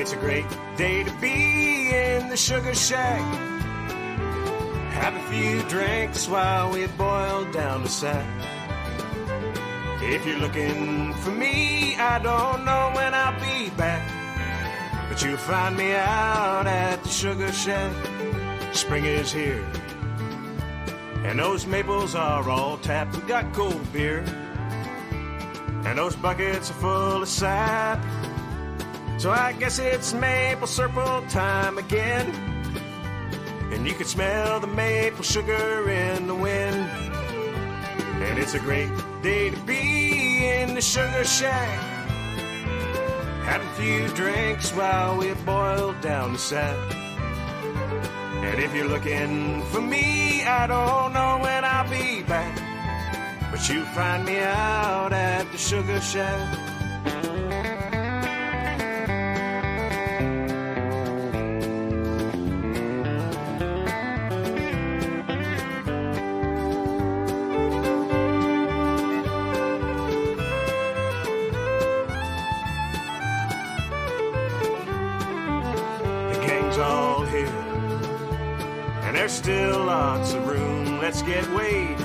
It's a great day to be in the sugar shack. Have a few drinks while we boil down the sack. If you're looking for me, I don't know when I'll be back, but you'll find me out at the sugar shack. Spring is here, and those maples are all tapped. We got cold beer, and those buckets are full of sap. So I guess it's maple syrup time again, and you can smell the maple sugar in the wind. And it's a great day to be in the sugar shack. Have a few drinks while we boil down the sack. And if you're looking for me, I don't know when I'll be back, but you find me out at the sugar shack. All here, and there's still lots of room. Let's get weighed,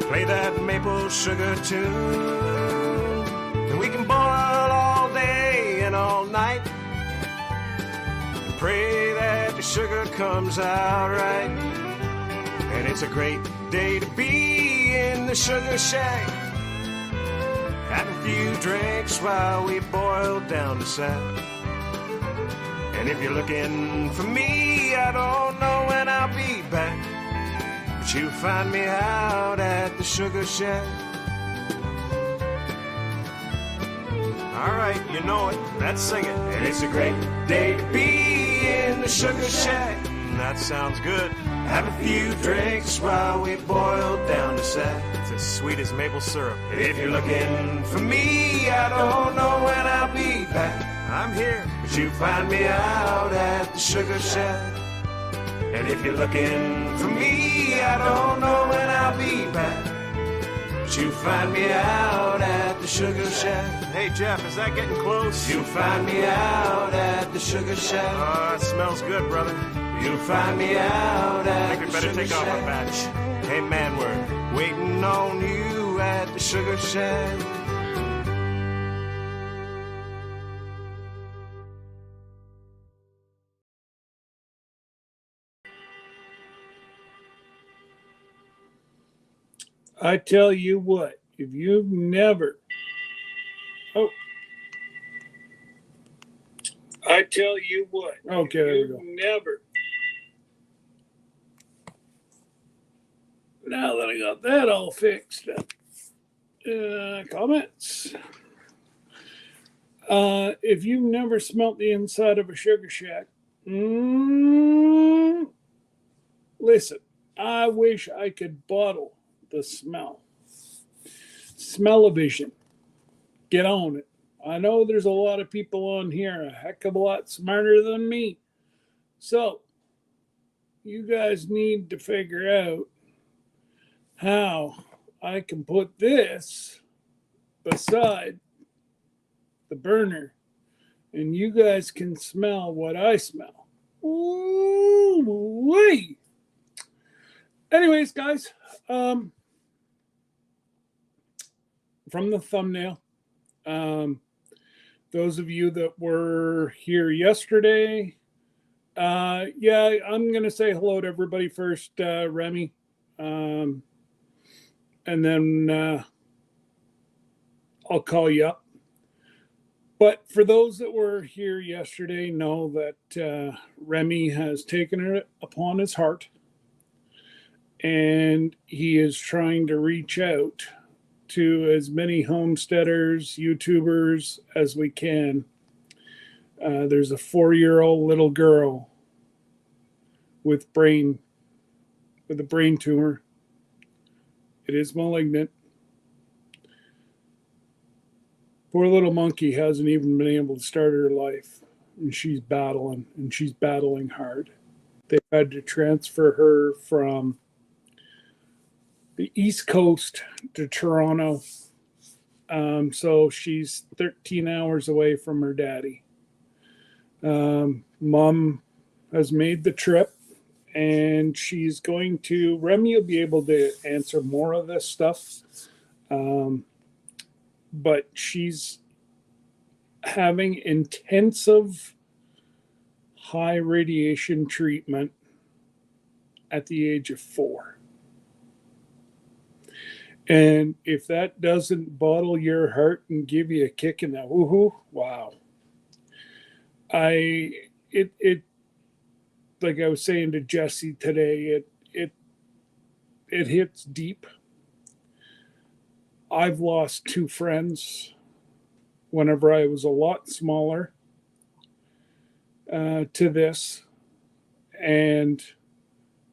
play that maple sugar tune, and we can boil all day and all night, and pray that the sugar comes out right. And it's a great day to be in the sugar shack. Have a few drinks while we boil down the sack. And if you're looking for me, I don't know when I'll be back, but you'll find me out at the sugar shack. All right, you know it, let's sing it. And it's a great day to be in the sugar shack. That sounds good. Have a few drinks while we boil down the sack. It's as sweet as maple syrup. And if you're looking for me, I don't know when I'll be back. I'm here, but you find me out at the sugar shack. And if you're looking for me, I don't know when I'll be back, but you find me out at the sugar shack. Hey Jeff, is that getting close? You find me out at the sugar shack. Oh, it smells good, brother. You'll find me out at the sugar shack. I think we better take off our batch. Hey man, we're waiting on you at the sugar shack. I tell you what, if you've never, I tell you what, okay, there we go. Never. Now that I got that all fixed up, comments. If you've never smelt the inside of a sugar shack, listen, I wish I could bottle the smell. Smell-o-vision. Get on it. I know there's a lot of people on here a heck of a lot smarter than me. So, you guys need to figure out how I can put this beside the burner and you guys can smell what I smell. Ooh-wee. Anyways, guys, from the thumbnail, those of you that were here yesterday, yeah, I'm going to say hello to everybody first, Remy, and then I'll call you up. But for those that were here yesterday, know that Remy has taken it upon his heart, and he is trying to reach out to as many homesteaders, YouTubers as we can. There's a 4-year-old little girl with a brain tumor. It is malignant. Poor little monkey hasn't even been able to start her life, and she's battling hard. They've had to transfer her from the East Coast to Toronto. So she's 13 hours away from her daddy. Mom has made the trip, and she's going to, Remy will be able to answer more of this stuff. But she's having intensive high radiation treatment at the age of 4. And if that doesn't bottle your heart and give you a kick in the woohoo, wow. It like I was saying to Jesse today, it hits deep. I've lost 2 friends whenever I was a lot smaller to this, and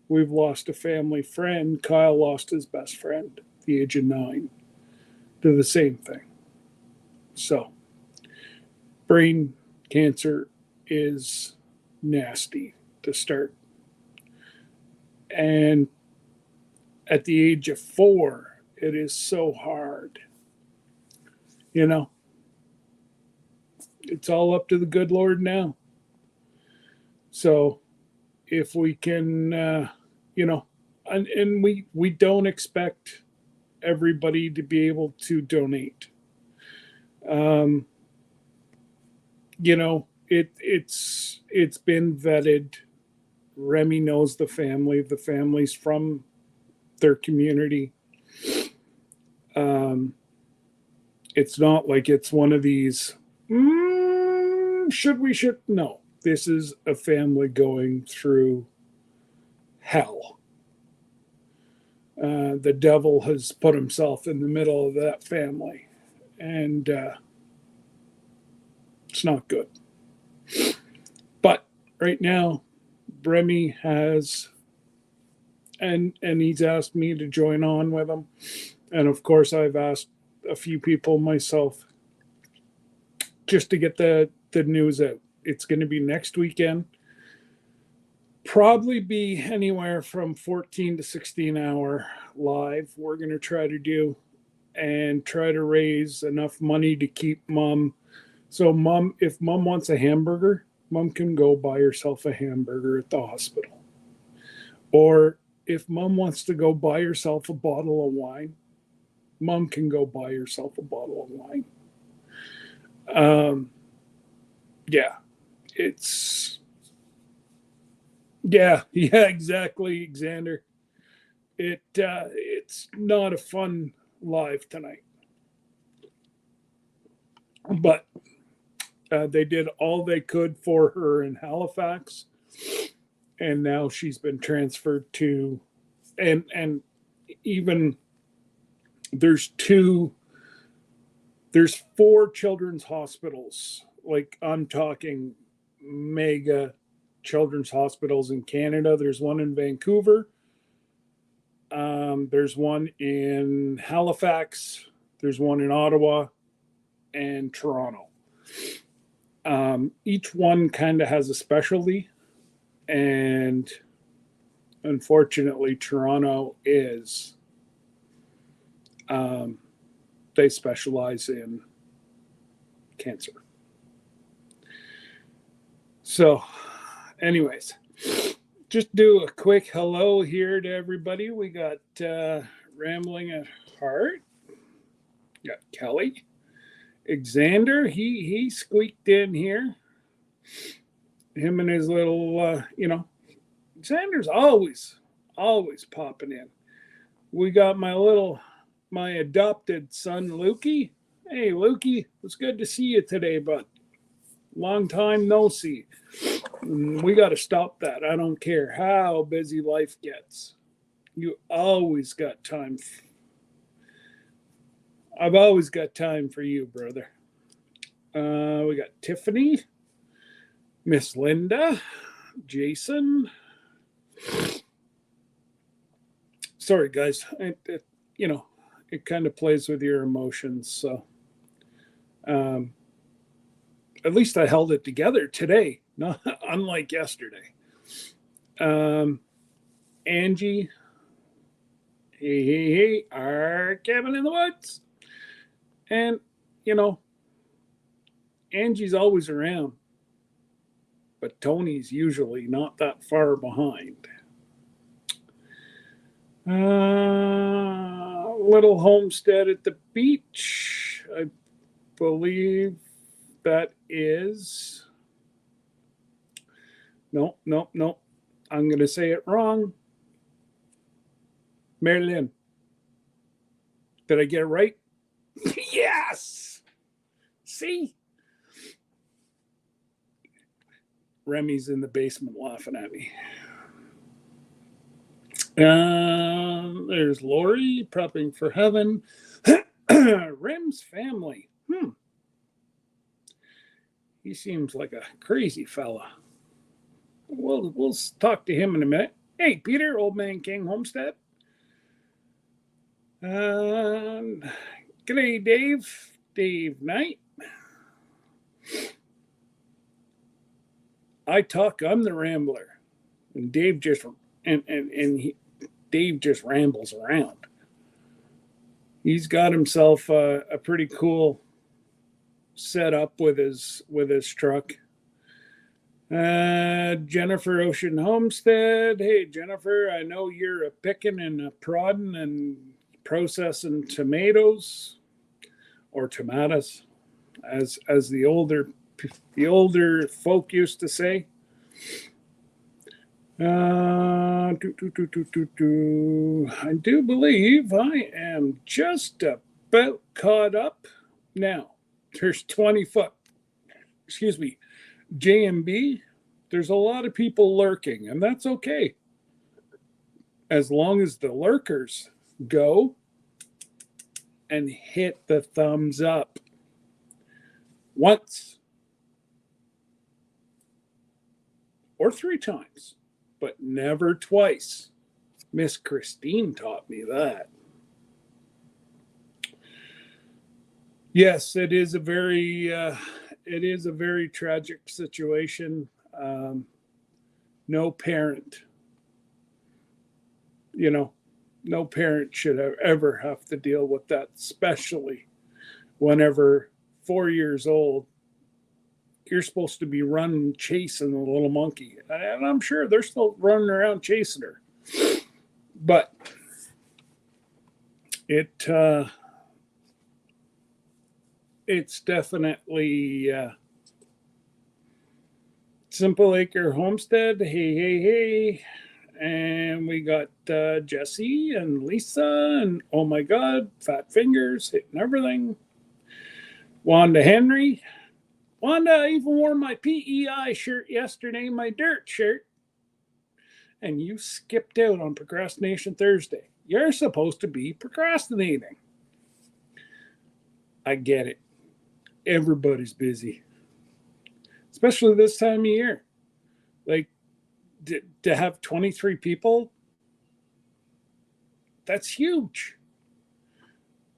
we've lost a family friend. Kyle lost his best friend at the age of 9 to the same thing. So, brain cancer is nasty to start. And at the age of 4, it is so hard. You know, it's all up to the good Lord now. So, if we can, and we don't expect everybody to be able to donate. It's been vetted. Remy knows the family. The family's from their community. It's not like it's one of these. Should no. This is a family going through hell. The devil has put himself in the middle of that family, and it's not good. But right now, Remy has, and he's asked me to join on with him, and of course I've asked a few people myself just to get the news out. It's going to be next weekend. Probably be anywhere from 14 to 16 hour live. We're going to try to do and try to raise enough money to keep Mom. So Mom, if Mom wants a hamburger, Mom can go buy herself a hamburger at the hospital. Or if Mom wants to go buy herself a bottle of wine, Mom can go buy herself a bottle of wine. Yeah, it's yeah, exactly, Xander. It's not a fun live tonight, but they did all they could for her in Halifax, and now she's been transferred to, and even there's 4 children's hospitals. Like, I'm talking mega children's hospitals in Canada. There's one in Vancouver. There's one in Halifax. There's one in Ottawa and Toronto. Each one kind of has a specialty. And unfortunately, Toronto is, they specialize in cancer. So, anyways, just do a quick hello here to everybody. We got Rambling at Heart. Got Kelly. Xander, he squeaked in here. Him and his little, Xander's always popping in. We got my adopted son, Lukey. Hey, Lukey, it's good to see you today, bud. Long time no see. We got to stop that. I don't care how busy life gets. You always got time. I've always got time for you, brother. We got Tiffany, Miss Linda, Jason. Sorry, guys. It kind of plays with your emotions. So, at least I held it together today, not unlike yesterday. Angie, hey, our cabin in the woods. And, Angie's always around. but Tony's usually not that far behind. Little homestead at the beach. I believe that is. No. I'm going to say it wrong. Marilyn. Did I get it right? Yes! See? Remy's in the basement laughing at me. There's Lori prepping for heaven. Rem's family. He seems like a crazy fella. We'll talk to him in a minute. Hey, Peter, Old Man King Homestead. G'day, Dave. Dave Knight. I talk, I'm the rambler. And Dave just Dave just rambles around. He's got himself a pretty cool setup with his truck. Jennifer Ocean Homestead. Hey, Jennifer, I know you're a picking and a prodding and processing tomatoes or tomatoes, as the older folk used to say. I do believe I am just about caught up now. There's 20 foot. Excuse me. JMB, there's a lot of people lurking, and that's okay. As long as the lurkers go and hit the thumbs up once or 3 times, but never twice. Miss Christine taught me that. Yes, it is a very tragic situation. No parent, no parent should ever have to deal with that, especially whenever 4 years old, you're supposed to be running, chasing the little monkey. And I'm sure they're still running around chasing her. But it's definitely Simple Acre Homestead. Hey. And we got Jesse and Lisa and oh my God, Fat Fingers hitting everything. Wanda Henry. Wanda, I even wore my PEI shirt yesterday, my dirt shirt. And you skipped out on Procrastination Thursday. You're supposed to be procrastinating. I get it. Everybody's busy. Especially this time of year. Like, to have 23 people, that's huge.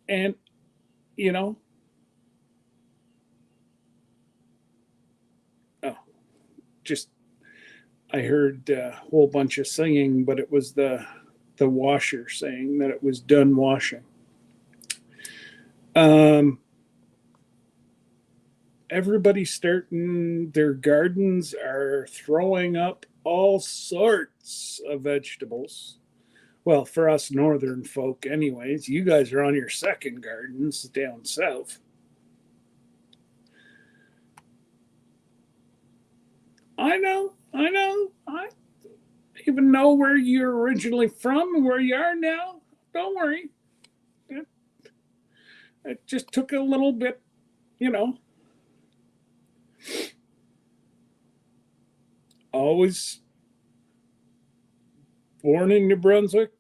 And, I heard a whole bunch of singing, but it was the washer saying that it was done washing. Everybody starting their gardens are throwing up all sorts of vegetables. Well, for us northern folk anyways, you guys are on your second gardens down south. I know. I even know where you're originally from and where you are now. Don't worry. It just took a little bit, Always born in New Brunswick,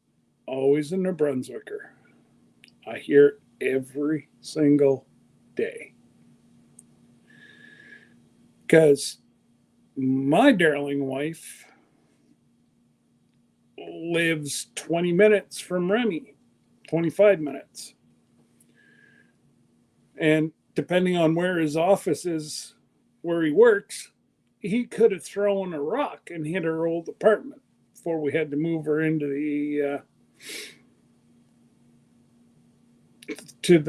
always a New Brunswicker. I hear it every single day. Because my darling wife lives 20 minutes from Remy, 25 minutes. And depending on where his office is, where he works, he could have thrown a rock and hit her old apartment before we had to move her into the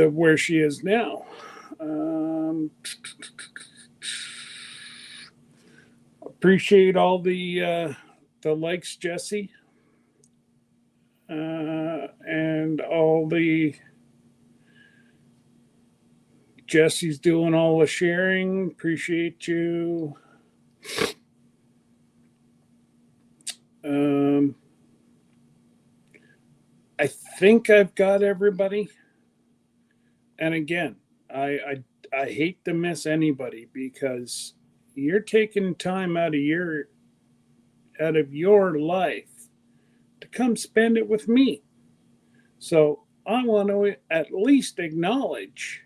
where she is Appreciate all the likes, Jesse, and all the Jesse's doing all the sharing. Appreciate you. I think I've got everybody. And again, I hate to miss anybody because you're taking time out of your life to come spend it with me. So I want to at least acknowledge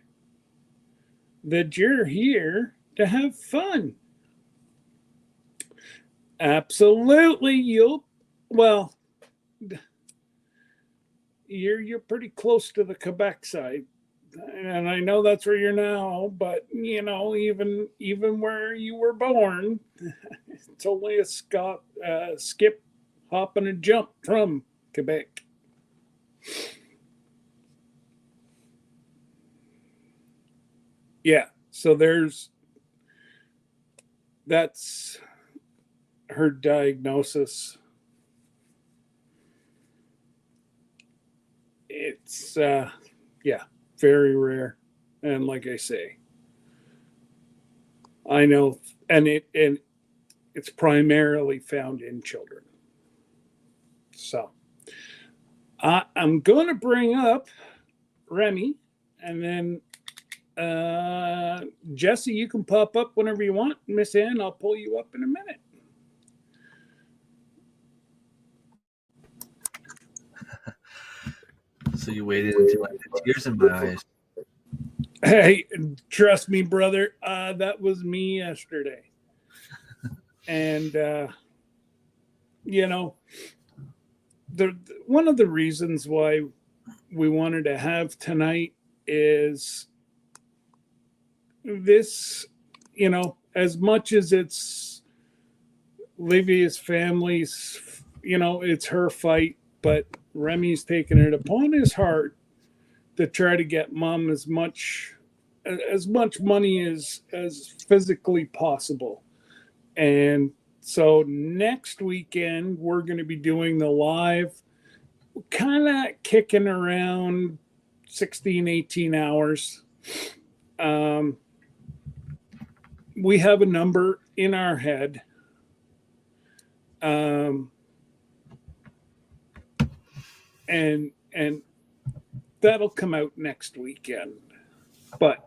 that you're here to have fun. Absolutely, well, you're pretty close to the Quebec side, and I know that's where you're now. But even where you were born, it's only a skip, hop, and a jump from Quebec. Yeah, so that's her diagnosis. It's very rare, and like I say, I know, and it's primarily found in children. So I'm going to bring up Remy, and then Jesse, you can pop up whenever you want. Miss Ann, I'll pull you up in a minute. So you waited until I had tears in my eyes. Hey, trust me, brother. That was me yesterday. And, one of the reasons why we wanted to have tonight is this, as much as it's Livia's family's, it's her fight, but Remy's taken it upon his heart to try to get mom as much money as physically possible. And so next weekend we're going to be doing the live, kind of kicking around 16, 18 hours. We have a number in our head. And that'll come out next weekend. But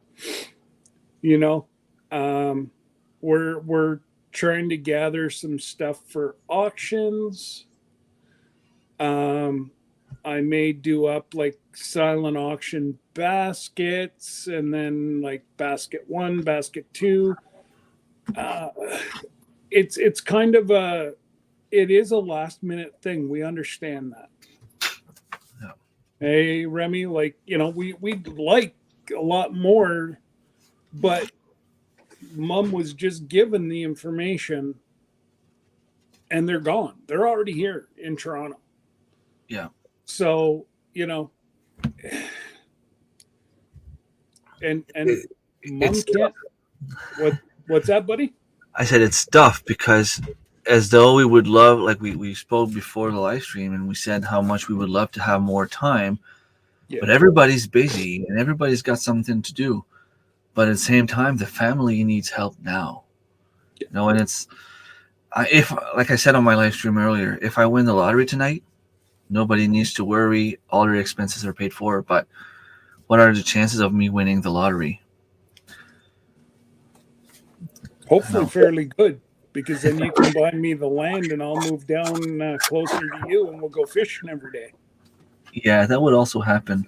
we're trying to gather some stuff for auctions. I may do up like silent auction baskets, and then like basket 1, basket 2. It's kind of it is a last minute thing. We understand that. Yeah. Hey, Remy, we'd like a lot more, but mom was just given the information and they're gone. They're already here in Toronto. Yeah. So, and mom can't. What's that, buddy? I said it's tough because as though we would love, like we spoke before the live stream, and we said how much we would love to have more time, but everybody's busy and everybody's got something to do. But at the same time, the family needs help now. And it's, if, like I said on my live stream earlier, if I win the lottery tonight, nobody needs to worry. All their expenses are paid for. But what are the chances of me winning the lottery? Hopefully fairly good, because then you can buy me the land and I'll move down closer to you and we'll go fishing every day. Yeah, that would also happen.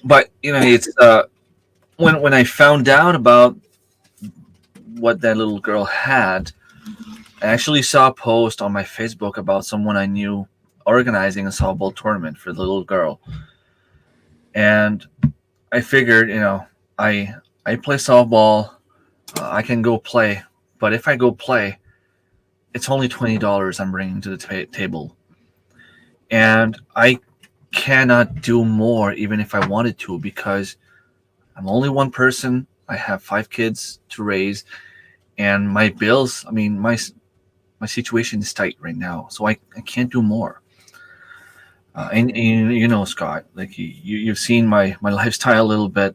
But it's when I found out about what that little girl had, I actually saw a post on my Facebook about someone I knew organizing a softball tournament for the little girl. And I figured, I play softball, I can go play. But if I go play, it's only $20 I'm bringing to the table. And I cannot do more even if I wanted to, because I'm only one person. I have 5 kids to raise, and my bills. I mean, my situation is tight right now, so I can't do more. And you know, Scott, like you've seen my lifestyle a little bit.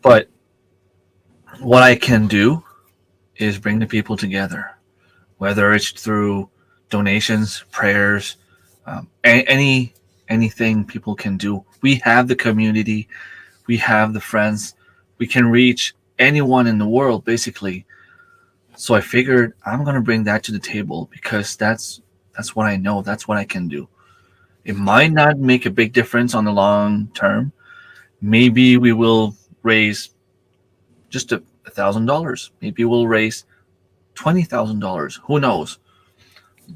But what I can do is bring the people together, whether it's through donations, prayers, anything people can do. We have the community, we have the friends, we can reach anyone in the world basically. So I figured I'm gonna bring that to the table because that's what I know. That's what I can do. It might not make a big difference on the long term. Maybe we will raise just $1,000. Maybe we'll raise $20,000. Who knows?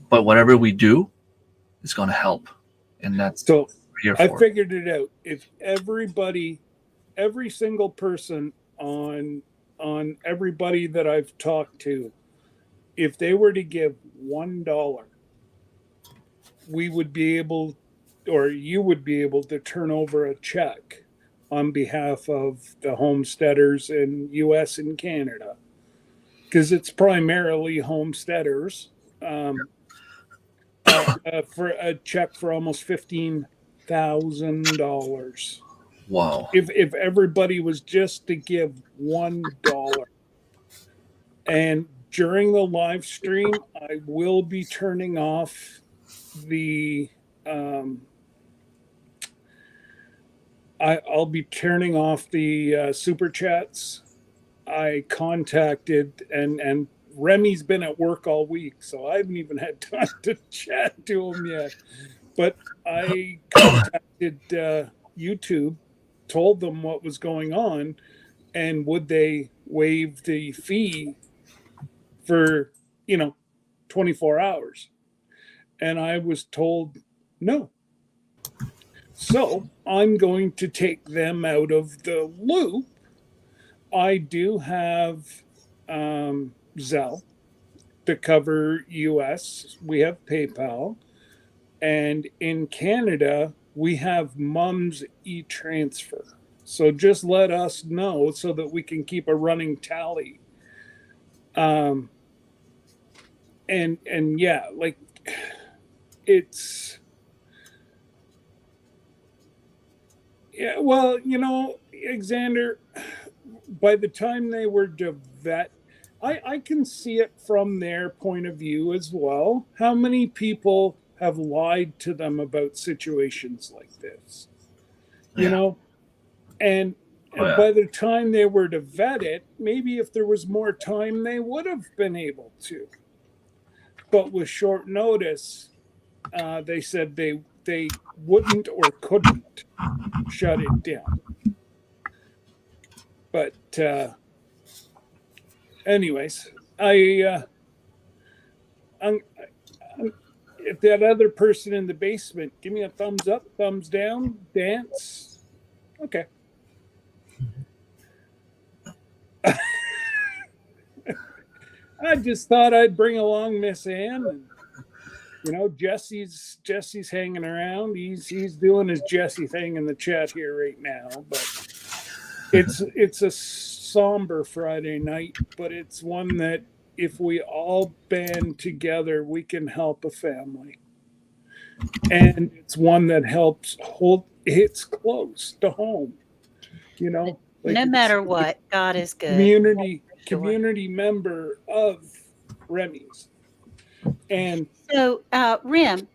But whatever we do, it's going to help, and that's what So we're here I for. figured it out. If everybody, every single person on everybody that I've talked to, if they were to give $1, we would be able, or you would be able to turn over a check on behalf of the homesteaders in US and Canada, because it's primarily homesteaders, um, for a check for almost $15,000. Wow. If everybody was just to give $1. And during the live stream, I will be turning off the um, I'll be turning off the super chats. I contacted and Remy's been at work all week, so I haven't even had time to chat to him yet. But I contacted YouTube, told them what was going on, and would they waive the fee for 24 hours. And I was told no. So I'm going to take them out of the loop. I do have Zelle to cover US. We have PayPal. And in Canada, we have Mum's e-transfer. So just let us know so that we can keep a running tally. Um, and yeah, like it's yeah. Well, Alexander, by the time they were to vet, I can see it from their point of view as well. How many people have lied to them about situations like this? You Yeah. know, and Oh yeah. by the time they were to vet it, maybe if there was more time, they would have been able to. But with short notice, they said they wouldn't or couldn't shut it down. But anyways, I'm, if that other person in the basement, give me a thumbs up, thumbs down, dance. Okay. I just thought I'd bring along Miss Ann, and Jesse's hanging around. He's doing his Jesse thing in the chat here right now. But it's a somber Friday night, but it's one that if we all band together, we can help a family. And it's one that helps hits close to home. Like No matter what, God is good. Community member of Remy's. And so, Remy,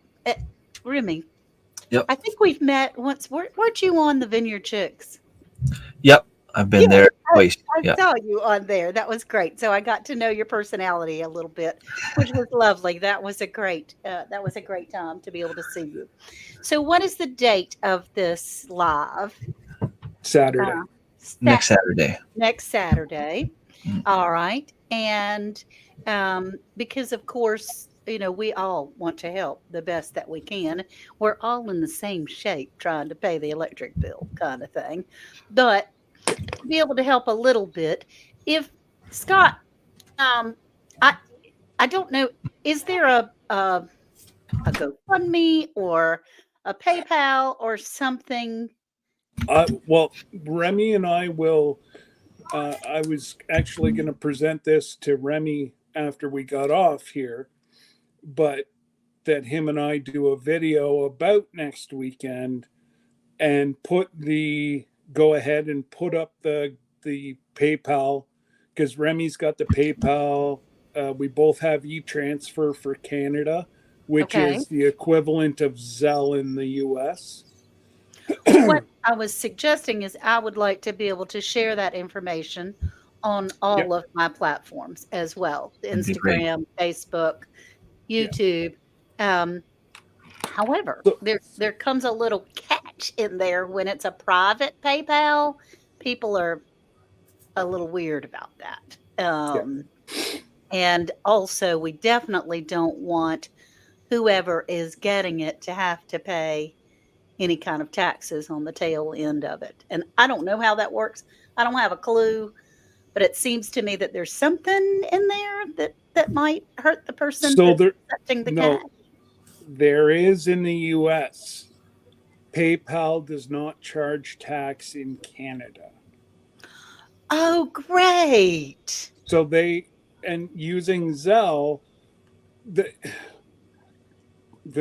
Yep. I think we've met once. Weren't you on the Vineyard Chicks? Yep. I've been there twice. I Yeah. saw you on there. That was great. So I got to know your personality a little bit, which was lovely. That was a great time to be able to see you. So, what is the date of this live? Saturday. Next Saturday. Next Saturday. Mm. All right. And because, of course, we all want to help the best that we can. We're all in the same shape trying to pay the electric bill kind of thing. But to be able to help a little bit, if Scott, I don't know, is there a GoFundMe or a PayPal or something? Well, Remy and I will I was actually going to present this to Remy after we got off here, but that him and I do a video about next weekend and go ahead and put up the PayPal, because Remy's got the PayPal. We both have e-transfer for Canada, which Okay. is the equivalent of Zelle in the US. What I was suggesting is I would like to be able to share that information on all of my platforms as well. That'd be great. Instagram, Facebook, Yeah. YouTube. However, So- there comes a little catch in there when it's a private PayPal. People are a little weird about that. And also, we definitely don't want whoever is getting it to have to pay any kind of taxes on the tail end of it. And I don't know how that works. I don't have a clue, but it seems to me that there's something in there that might hurt the person So that's there- accepting the no. cash. There is in the US. PayPal does not charge tax in Canada. Oh, great. So and using Zelle, the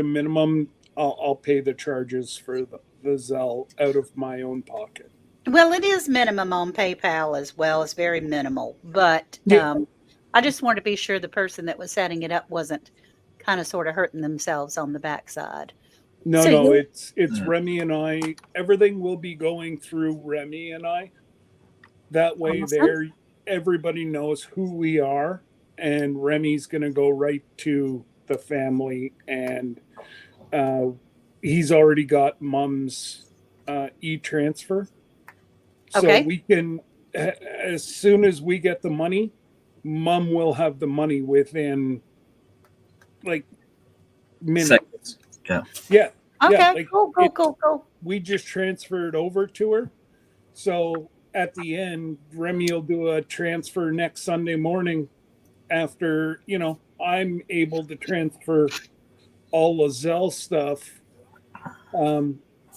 minimum, I'll pay the charges for the Zelle out of my own pocket. Well, it is minimum on PayPal as well. It's very minimal, but Yeah. I just wanted to be sure the person that was setting it up wasn't kind of sort of hurting themselves on the backside. No, So no, you- it's Remy and I. Everything will be going through Remy and I. That way, Awesome. everybody knows who we are, and Remy's going to go right to the family, and he's already got Mom's e-transfer, so Okay. we can, as soon as we get the money, Mom will have the money within like minutes. Seconds. Yeah. Okay, like cool. we just transferred over to her. So at the end, Remy will do a transfer next Sunday morning after, I'm able to transfer all the Zelle stuff.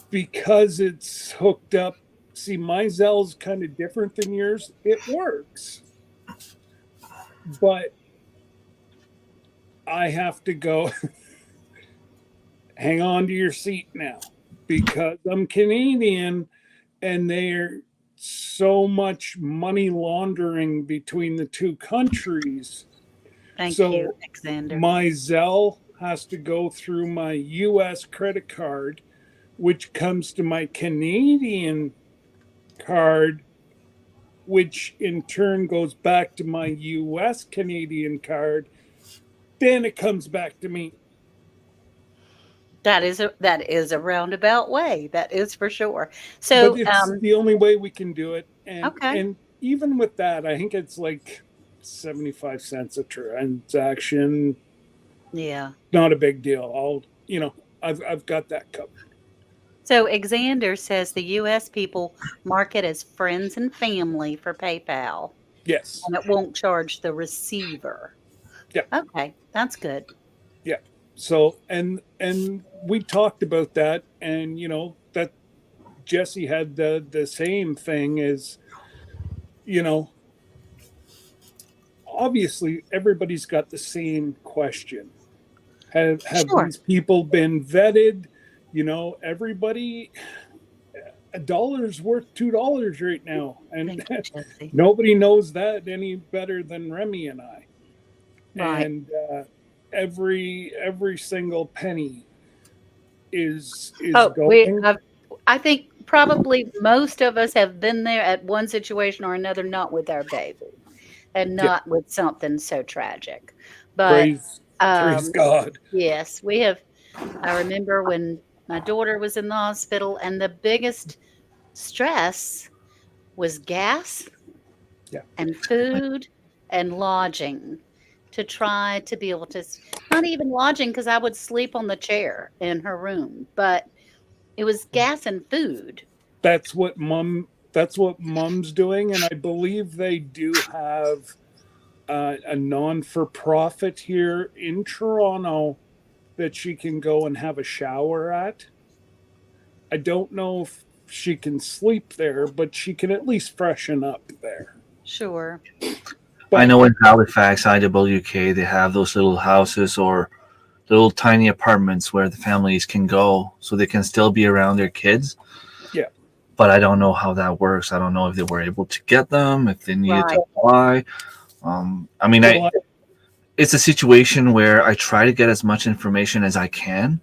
Because it's hooked up. See, my Zelle's kind of different than yours. It works. But I have to go hang on to your seat now, because I'm Canadian and there's so much money laundering between the two countries. Thank So you, Alexander. my Zelle has to go through my US credit card, which comes to my Canadian card, which in turn goes back to my US Canadian card. Then it comes back to me. That is a roundabout way. That is for sure. So, But it's the only way we can do it. And, Okay. and even with that, I think it's like 75 cents a transaction. yeah. Not a big deal. I've got that covered. So Alexander says the U.S. people mark it as friends and family for PayPal, Yes. and it won't charge the receiver. Yeah. Okay, that's good. So and we talked about that, and that Jesse had the same thing as, obviously everybody's got the same question. Have Sure. these people been vetted? Everybody, $1's worth $2 right now, and Thank you, Jesse. nobody knows that any better than Remy and I. Right. And every single penny is Oh, going. I think probably most of us have been there at one situation or another, not with our baby, and not with something so tragic. But Praise God. yes, we have. I remember when my daughter was in the hospital, and the biggest stress was gas and food and lodging, to try to be able to, not even lodging, because I would sleep on the chair in her room, but it was gas and food. That's what Mom's doing, and I believe they do have a non-for-profit here in Toronto that she can go and have a shower at. I don't know if she can sleep there, but she can at least freshen up there. Sure. I know in Halifax, IWK, they have those little houses or little tiny apartments where the families can go so they can still be around their kids. Yeah. But I don't know how that works. I don't know if they were able to get them, if they needed to apply. I mean, it's a situation where I try to get as much information as I can,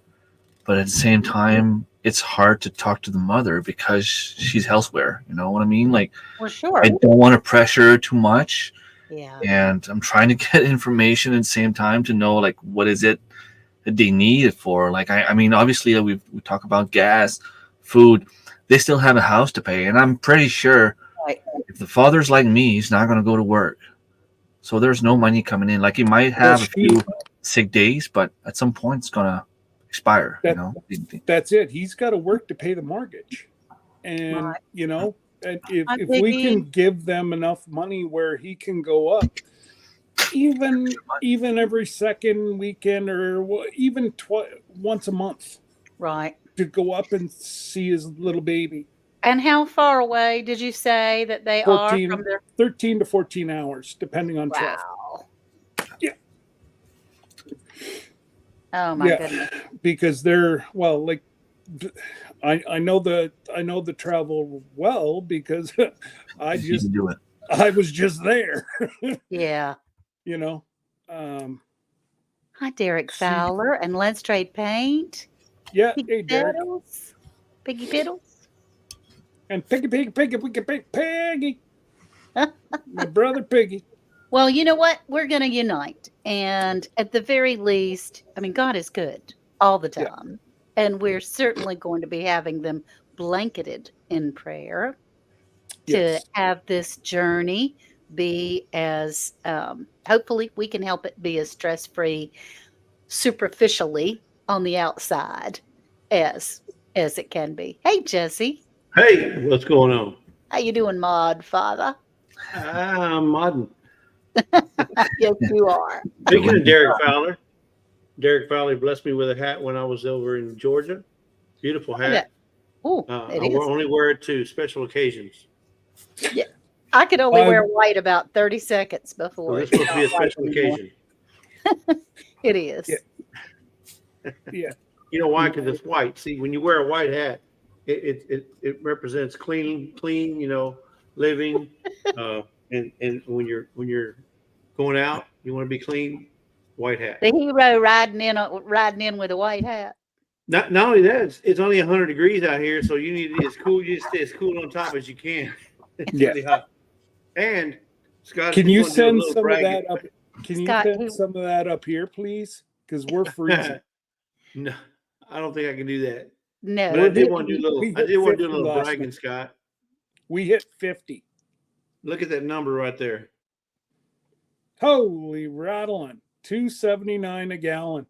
but at the same time, it's hard to talk to the mother because she's elsewhere. You know what I mean? Like, Well, sure. I don't want to pressure her too much. Yeah. And I'm trying to get information at the same time to know, like, what is it that they need it for? Like, I mean, obviously, we talk about gas, food. They still have a house to pay. And I'm pretty sure Right. if the father's like me, he's not going to go to work. So there's no money coming in. Like, he might have a few sick days, but at some point it's going to expire. That's it. He's got to work to pay the mortgage. And, you know, and if we can give them enough money where he can go up, even every second weekend or even once a month, right, to go up and see his little baby. And how far away did you say that they 14, are from their 13 to 14 hours, depending on traffic. Yeah. Oh my goodness. Because they're like I know the travel well because I was just there. Yeah. You know. Hi, Derek Fowler and Let's Trade Paint. Yeah, Piggy Piddles. Piggy Piddles. And Piggy. My brother Piggy. Well, you know what? We're going to unite. And at the very least, I mean, God is good all the time. Yeah. And we're certainly going to be having them blanketed in prayer to have this journey be as, hopefully we can help it be as stress-free superficially on the outside as it can be. Hey, Jesse. Hey, what's going on? How you doing, Mod Father? I'm modding. Yes, you are. Speaking of Derek Fowler blessed me with a hat when I was over in Georgia. Beautiful hat. Oh, I only wear it to special occasions. Yeah, I could only wear white about 30 seconds before. Well, it's supposed to be a special occasion. It is. Yeah. You know why? Because it's white. See, when you wear a white hat, it represents clean, you know, living. And when you're going out, you want to be clean. White hat. The hero riding in with a white hat. Not only that, it's only 100 degrees out here, so you need it's cool. You stay as cool on top as you can. It's really hot. And Scott, can you send some of that up? Can you send some of that up here, please? Because we're freezing. No, I don't think I can do that. No, but I did want to do a little bragging, Scott. We hit 50. Look at that number right there. Holy rattling. $2.79 a gallon.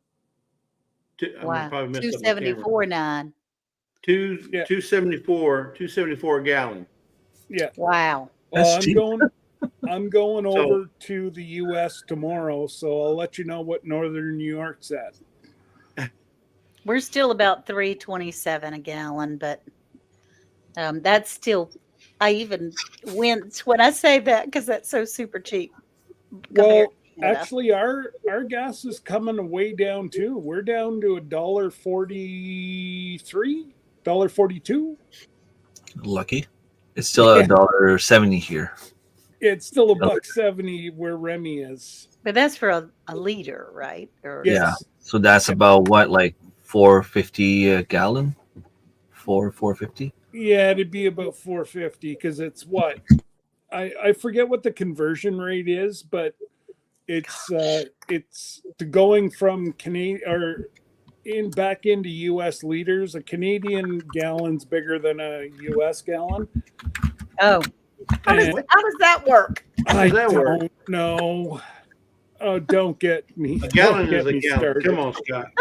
Wow. $2.74.9. 2.74 a gallon. Yeah. Wow. I'm going over to the US tomorrow, so I'll let you know what northern New York's at. We're still about $3.27 a gallon, but that's still, I even wince when I say that because that's so super cheap. Well, actually, our gas is coming way down too. We're down to $1.43, $1.42. Lucky. It's still $1.70 here. It's still $1.70 where Remy is. But that's for a liter, right? Yeah. So that's about what, like $4.50 a gallon? $4.50? Yeah, it'd be about $4.50 because it's what? I forget what the conversion rate is, but it's going from Canadian or back into US liters. A Canadian gallon's bigger than a US gallon. Oh, how does that work? I don't know. Oh, don't get me. A gallon is a gallon. Started. Come on, Scott.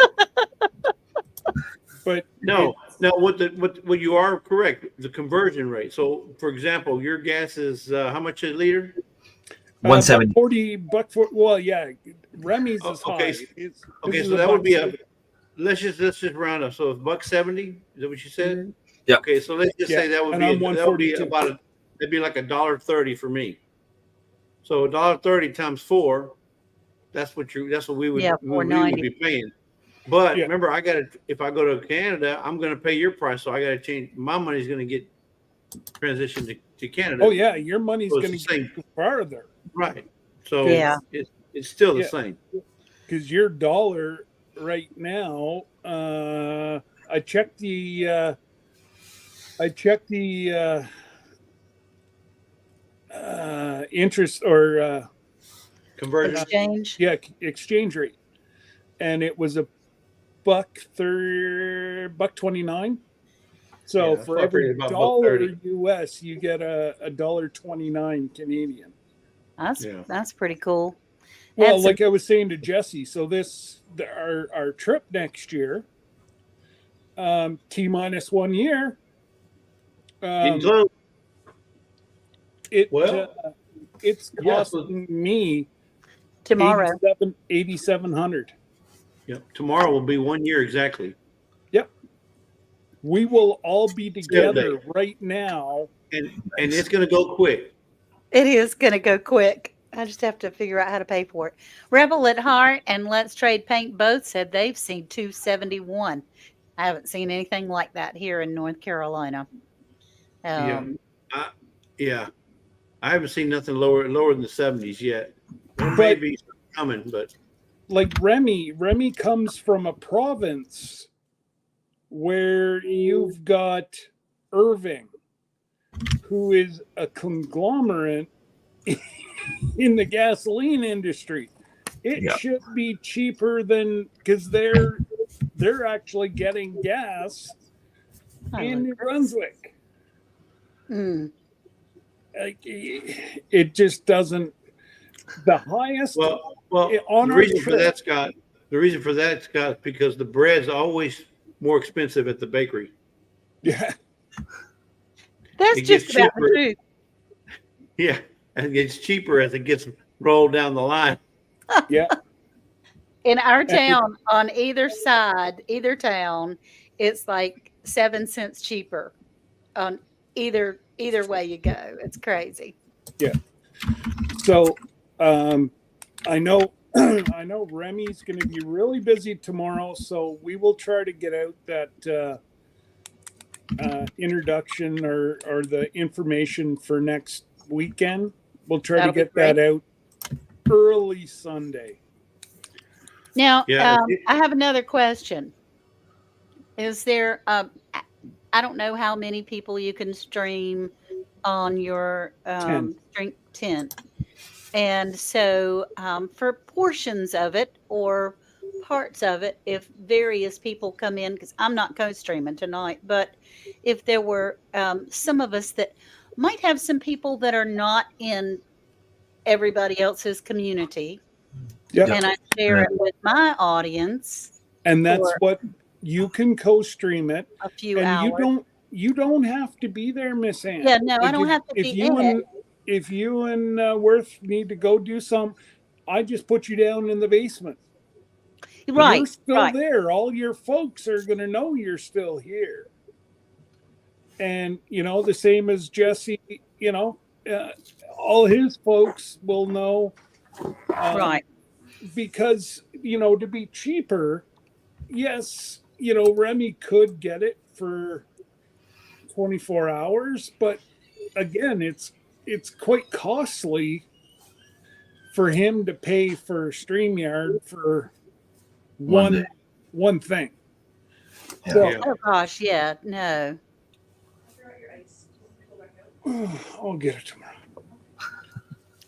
But no. What you are correct. The conversion rate. So, for example, your gas is how much a liter? $1.70. $40. Well, yeah. Remy's is high. So that would be let's just round up. So $1.70. Is that what you said? Mm-hmm. Yeah. Okay, so let's just say that would be about that'd be like $1.30 for me. So $1.30 times 4, that's what we would be paying. But remember, if I go to Canada, I'm going to pay your price. So I got to change. My money's going to get transitioned to Canada. Oh yeah, your money's going to get farther. Right. So it's still the same. Because your dollar right now, I checked the interest or conversion exchange. Yeah, exchange rate, and it was $1.29. So for every dollar US, you get a $1.29 Canadian. That's pretty cool. Well, like I was saying to Jesse, so our trip next year, T-minus 1 year. It's costing me tomorrow $8,700. Yep. Tomorrow will be 1 year exactly. Yep. We will all be together right now. And it's going to go quick. It is going to go quick. I just have to figure out how to pay for it. Rebel at Heart and Let's Trade Paint both said they've seen 271. I haven't seen anything like that here in North Carolina. I haven't seen nothing lower than the 70s yet. There may be coming, but like Remy comes from a province where you've got Irving, who is a conglomerate in the gasoline industry. It should be cheaper than, because they're actually getting gas in New Brunswick. Like, it just doesn't. The highest. Well, the reason for that, Scott, is because the bread's always more expensive at the bakery. Yeah, that's just about the truth. Yeah, and it gets cheaper as it gets rolled down the line. Yeah. In our town, on either town, it's like 7 cents cheaper on either way you go. It's crazy. Yeah. So I know Remy's going to be really busy tomorrow, so we will try to get out that introduction or the information for next weekend. We'll try to get that out early Sunday. Now, I have another question. Is there, I don't know how many people you can stream on your 10. And so for portions of it or parts of it, if various people come in, because I'm not co-streaming tonight, but if there were some of us that might have some people that are not in everybody else's community, and I share it with my audience. And that's what you can co-stream it. A few hours. You don't have to be there, Miss Ann. Yeah, no, I don't have to be in it. If you and Worth need to go do some, I just put you down in the basement. Right. You're still there. All your folks are going to know you're still here. And, the same as Jesse, all his folks will know. Right. Because, to be cheaper, yes, Remy could get it for 24 hours, but again, it's quite costly for him to pay for StreamYard for one thing. Yeah. So, oh gosh, yeah, no. I'll get it tomorrow.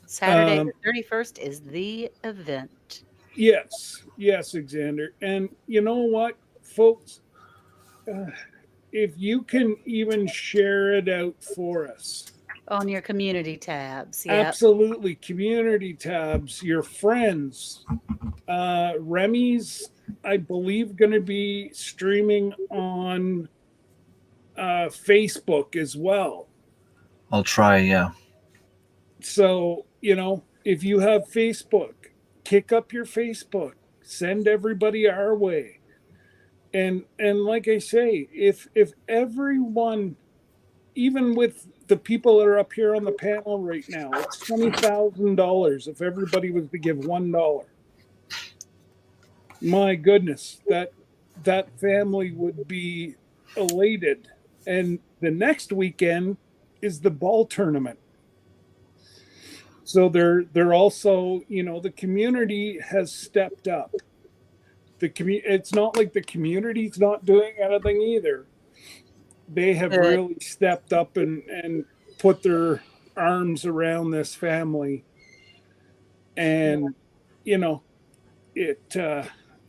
Saturday the 31st is the event. Yes, Alexander. And you know what, folks? If you can even share it out for us. On your community tabs. Yep. Absolutely. Community tabs, your friends. Remy's, I believe, going to be streaming on Facebook as well. I'll try, yeah. So, if you have Facebook, kick up your Facebook. Send everybody our way. And like I say, if everyone even with the people that are up here on the panel right now, it's $20,000 if everybody was to give $1. My goodness, that family would be elated. And the next weekend is the ball tournament. So they're also, the community has stepped up. It's not like the community's not doing anything either. They have Good. really stepped up and put their arms around this family. And it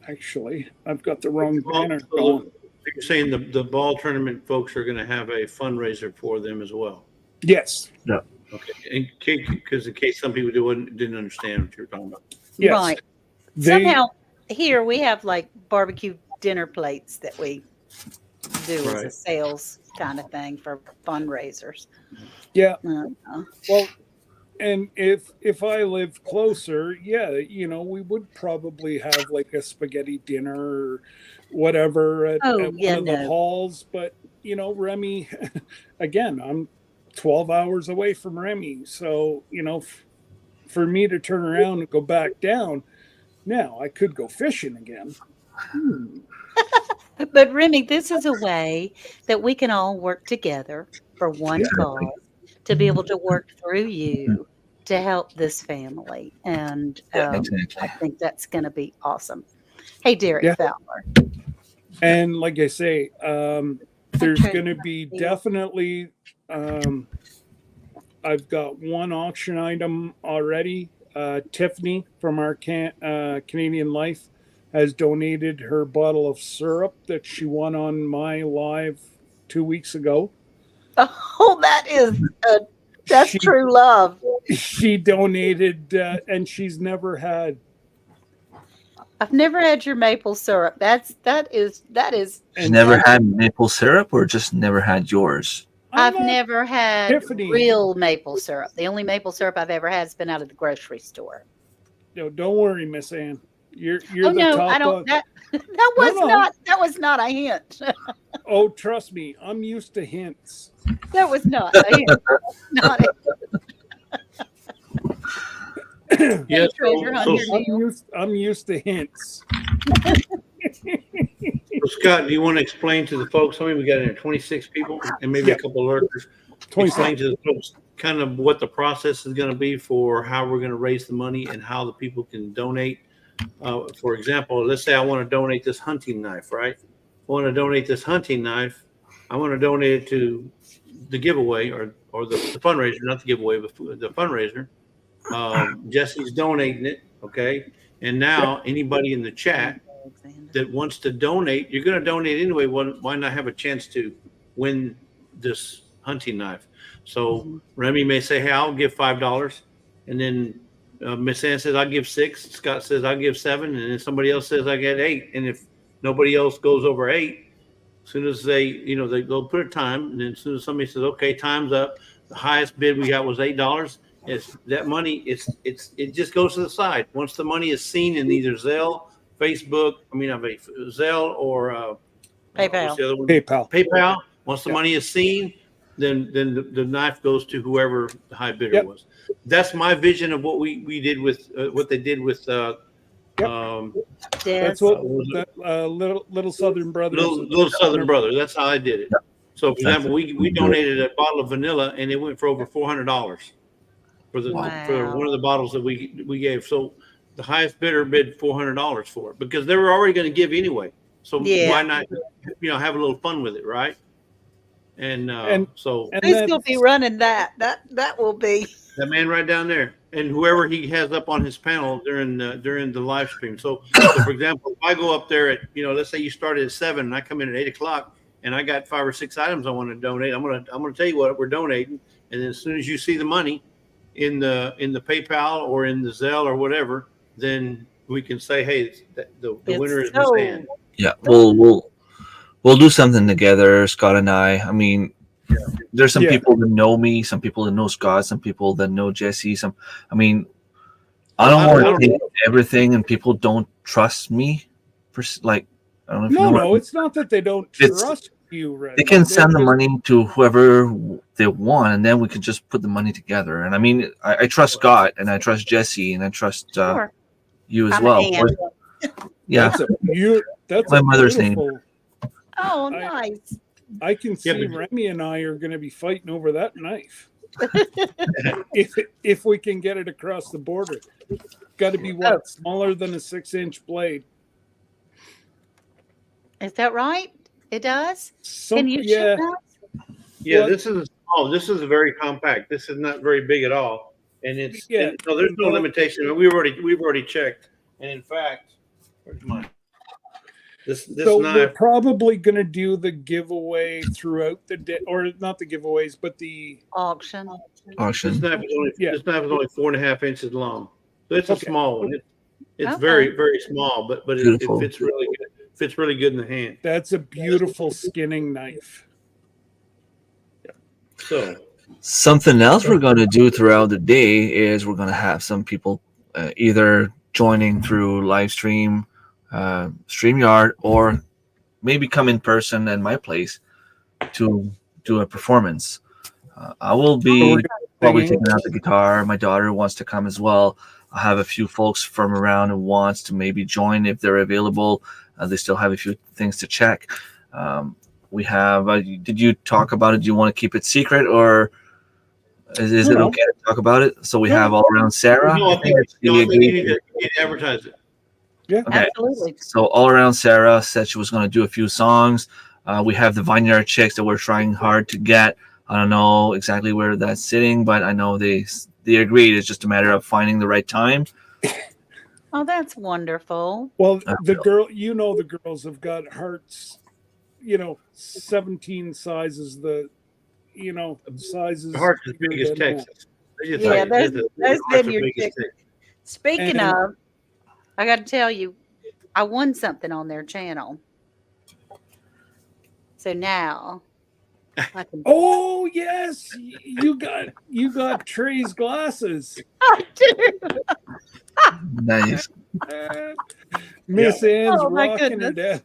actually, I've got the wrong banner going. You're saying the ball tournament folks are going to have a fundraiser for them as well? Yes. Yeah. Okay. Because in case some people didn't understand what you're talking about. Yes. Right. Somehow here we have like barbecue dinner plates that we do as a sales kind of thing for fundraisers. Yeah. Well, and if I lived closer, we would probably have like a spaghetti dinner or whatever at one of the halls. But Remy, again, I'm 12 hours away from Remy, so for me to turn around and go back down, now I could go fishing again. But Remy, this is a way that we can all work together for one cause, to be able to work through you to help this family. And I think that's going to be awesome. Hey, Derek Fowler. And like I say, there's going to be definitely, I've got one auction item already. Tiffany from our Canadian Life has donated her bottle of syrup that she won on my live 2 weeks ago. Oh, that's true love. She donated, and she's never had. I've never had your maple syrup. That is. She's never had maple syrup, or just never had yours? I've never had Tiffany. Real maple syrup. The only maple syrup I've ever had has been out of the grocery store. No, don't worry, Miss Ann. You're oh the no, top I don't. of, That was not a hint. Oh, trust me, I'm used to hints. That was not a hint. Not a hint. Yeah, I'm used to hints. So Scott, do you want to explain to the folks? How many we got in here? 26 people, and maybe a couple of lurkers. Explain to the folks kind of what the process is going to be for how we're going to raise the money and how the people can donate. For example, let's say I want to donate this hunting knife, right? I want to donate this hunting knife. I want to donate it to the giveaway or the fundraiser, not the giveaway, but the fundraiser. Jesse's donating it, okay? And now anybody in the chat that wants to donate, you're going to donate anyway. Why not have a chance to win this hunting knife? So Remy may say, hey, I'll give $5. And then Miss Ann says, I'll give $6. Scott says, I'll give $7. And then somebody else says, I get $8. And if nobody else goes over $8, as soon as they'll put a time. And then as soon as somebody says, okay, time's up, the highest bid we got was $8. It's that money. It just goes to the side. Once the money is seen in either Zelle, Facebook, Zelle or PayPal. What's the other one? PayPal. Once the money is seen, then the knife goes to whoever the high bidder was. That's my vision of what we did with what they did with. That's what Little Southern Brothers. Little Southern Brothers. That's how I did it. So, for example, we donated a bottle of vanilla, and it went for over $400 for one of the bottles that we gave. So the highest bidder bid $400 for it because they were already going to give anyway. So why not, have a little fun with it, right? And who's going to be running that? That will be that man right down there, and whoever he has up on his panel during the live stream. So for example, if I go up there at let's say you started at 7 and I come in at 8 o'clock and I got 5 or 6 items I want to donate, I'm gonna tell you what we're donating, and then as soon as you see the money in the PayPal or in the Zelle or whatever, then we can say, hey, the winner is Miss Ann. Yeah, we'll do something together, Scott and I. I mean, there's some people that know me, some people that know Scott, some people that know Jesse. I don't want to take everything, and people don't trust me. I don't know if No, it's not that they don't trust you, Red. They can send the money to whoever they want, and then we can just put the money together. And I mean, I trust Scott, and I trust Jesse, and I trust Sure. you as I'm well. Ann. Yeah, That's my a mother's name. beautiful. Oh, nice. I can see Yeah, but- Remy and I are going to be fighting over that knife. if we can get it across the border, got to be what, smaller than a 6-inch blade. Is that right? It does? So, Can you yeah, ship that? Yeah, What? this is small. This is very compact. This is not very big at all, and it's Yeah. no. There's no Well- limitation. We've already checked, and in fact, where's mine? This so we're knife. probably going to do the giveaway throughout the day, or not the giveaways, but the Auction. This Auction. knife is only Yeah. this knife is only 4.5 inches long, so it's a Okay. small one. It's Okay. very small, but it Beautiful. fits really good. Fits really good in the hand. that's a beautiful skinning knife. So Something else we're going to do throughout the day is we're going to have some people either joining through live stream, StreamYard, or maybe come in person at my place to do a performance. I will be probably Singing. taking out the guitar. My daughter wants to come as well. I have a few folks from around who wants to maybe join if they're available. They still have a few things to check. We have. Did you talk about it? Do you want to keep it secret, or is it No. okay to talk about it? So we No. have all around Sarah. no, I think you need to advertise it. Okay. Absolutely. So all around Sarah said she was going to do a few songs. We have the Vineyard Chicks that we're trying hard to get. I don't know exactly where that's sitting, but I know they agreed. It's just a matter of finding the right time. Oh, that's wonderful. Well, the girls have got hearts, 17 sizes, sizes. The heart's as big bigger as than Texas. They just Yeah, say those the Vineyard heart's as big as Chicks. Texas. Speaking And- of, I got to tell you, I won something on their channel. So now I can. Oh yes, you got Trey's glasses. I do. Nice. Miss Ann's Oh, my rocking it out.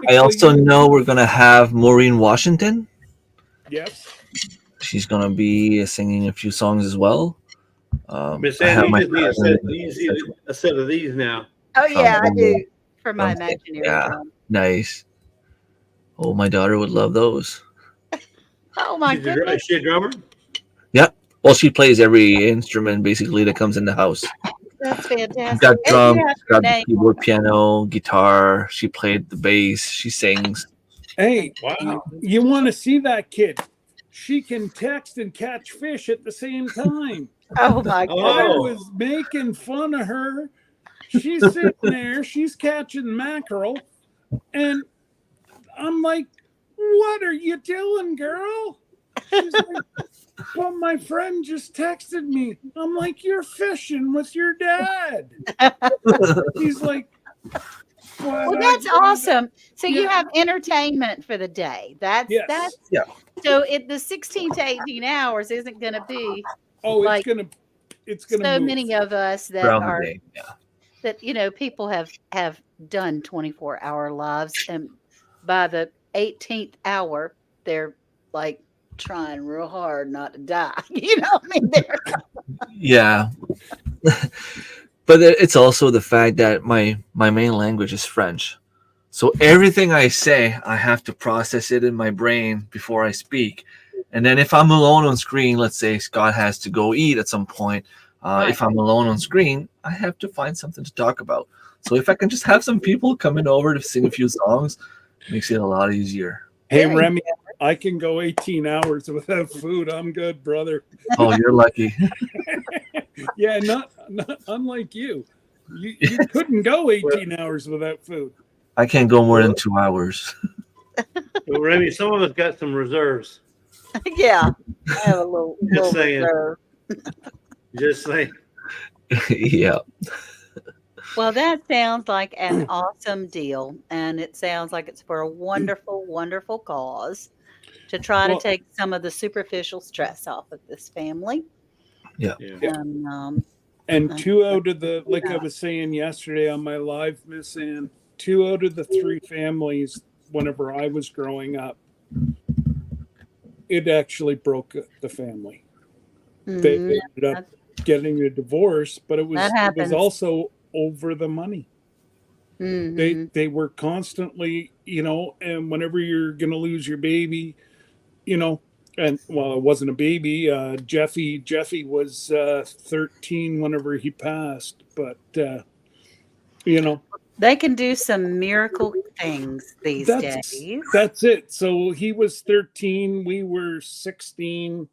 I also know we're going to have Maureen Washington. Yes. She's going to be singing a few songs as well. Miss I have Ann, my you just cousin- need a set of these now. Oh yeah, I Oh, do for my okay, imaginary yeah. drum. Nice. Oh, my daughter would love those. Oh my Is goodness. she a drummer? Well, she plays every instrument basically that comes in the house. That's She's fantastic. got And you drums, have she's your got the name keyboard, on it. piano, guitar. She played the bass. She sings. Hey, Wow. you want to see that kid? She can text and catch fish at the same time. Oh my I goodness. Oh. was making fun of her. She's sitting there, she's catching mackerel, and I'm like, "What are you doing, girl?" She's like, "Well, my friend just texted me." I'm like, "You're fishing with your dad." He's like, Well, that's awesome. So you Yeah. have entertainment for the day. That's Yes. that's Yeah. so the 16 to 18 hours isn't going to be Oh, like, it's gonna so move. many of us that Throughout are the day. Yeah. that people have done 24-hour lives, and by the 18th hour they're like trying real hard not to die. I mean, they're Yeah. But it's also the fact that my main language is French. So everything I say, I have to process it in my brain before I speak. And then if I'm alone on screen, let's say Scott has to go eat at some point. If I'm alone on screen, I have to find something to talk about. So if I can just have some people coming over to sing a few songs, it makes it a lot easier. Hey, very Remy, I can go 18 hours without food. I'm good, brother. Oh, you're lucky. Yeah, not unlike you. You couldn't go 18 hours without food. I can't go more than 2 hours. Well, Remy, some of us got some reserves. yeah. I have a little saying. reserve. Just saying. Yeah. Well, that sounds like an awesome deal, and it sounds like it's for a wonderful, wonderful cause to try Well- to take some of the superficial stress off of this family. Yeah. And And two out of the, like I was saying yesterday on my live, Miss Ann, 2 out of the 3 families, whenever I was growing up, it actually broke the family. They Mhm. ended up getting a divorce, but it was happens. also over the money. Mhm. They were constantly, and whenever you're gonna lose your baby, and well, it wasn't a baby. Jeffy was 13 whenever he passed, but They can do some miracle things these that's days. that's it. So he was 13, we were 16.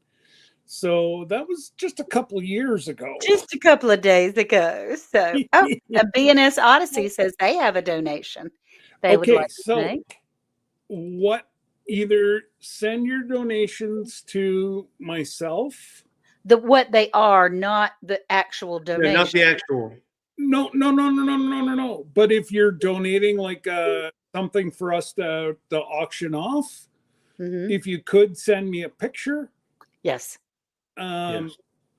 So that was just a couple of years ago. Just a couple of days ago. So, a BNS Odyssey says they have a donation they would Okay, like to so make. either send your donations to myself. What they are, not the actual Yeah, donation. not the actual. No. But if you're donating like something for us to auction off, Mhm. if you could send me a picture, Yes. Yes.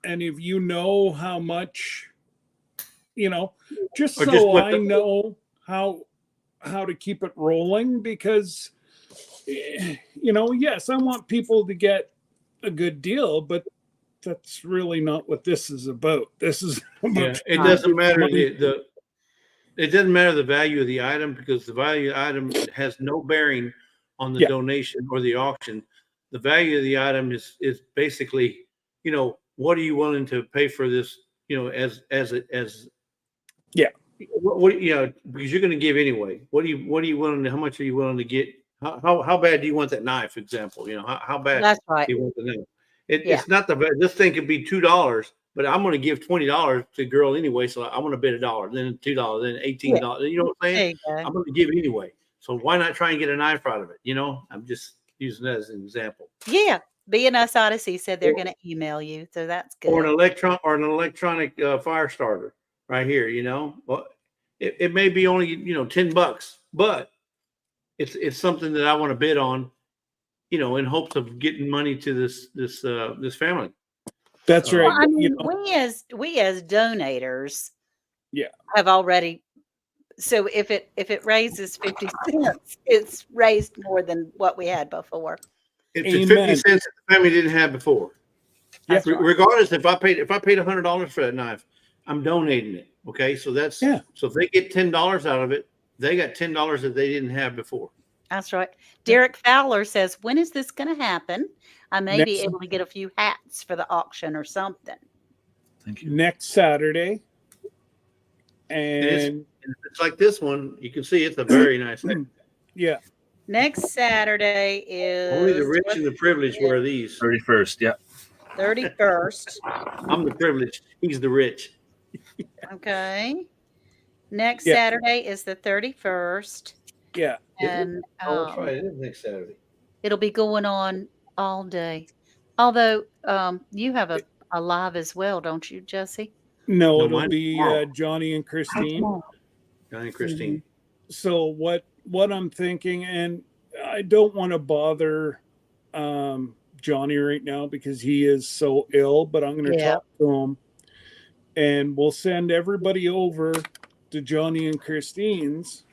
and if you know how much, just Or so just what I know how to keep it rolling, because yes, I want people to get a good deal, but that's really not what this is about. This is about Yeah, it Right. doesn't matter money. it doesn't matter the value of the item, because the value of the item has no bearing on the Yeah. donation or the auction. The value of the item is basically, what are you willing to pay for this, as Yeah. what because you're going to give anyway. What are you willing to, how much are you willing to get? How bad do you want that knife, for example? How bad That's right. do you want the knife? Yeah. It's not this thing could be $2, but I'm going to give $20 to a girl anyway. So I'm going to bid $1, then $2, then $18. You know what I'm There saying? you go. I'm going to give anyway. So why not try and get a knife out of it? I'm just using that as an example. Yeah. BNS Odyssey said they're going to email you, so that's Or good. an electronic fire starter right here. Well, it may be only $10, but it's something that I want to bid on, in hopes of getting money to this family. That's right. Well, I mean, we as donators, Yeah. have already. So if it raises 50 cents, it's raised more than what we had before. If it's 50 cents that the family didn't have before, That's right. regardless, if I paid $100 for that knife, I'm donating it. Okay, so that's Yeah. So if they get $10 out of it, they got $10 that they didn't have before. That's right. Derek Fowler says, when is this going to happen? I may be Next- able to get a few hats for the auction or something. Thank you. next Saturday. And it's like this one. You can see it's a very nice hat. Yeah. Next Saturday is Only the rich and the privileged wear these. 31st, yeah. 31st. I'm the privileged. He's the rich. Okay. Next Yeah. Saturday is the 31st. Yeah. And Oh, that's right. It is next Saturday. it'll be going on all day. Although you have a live as well, don't you, Jesse? No, No, it'll mine's be tomorrow. Johnny and Christine. Johnny and Christine. So what I'm thinking, and I don't want to bother Johnny right now because he is so ill, but I'm going to talk to him, and we'll send everybody over to Johnny and Christine's,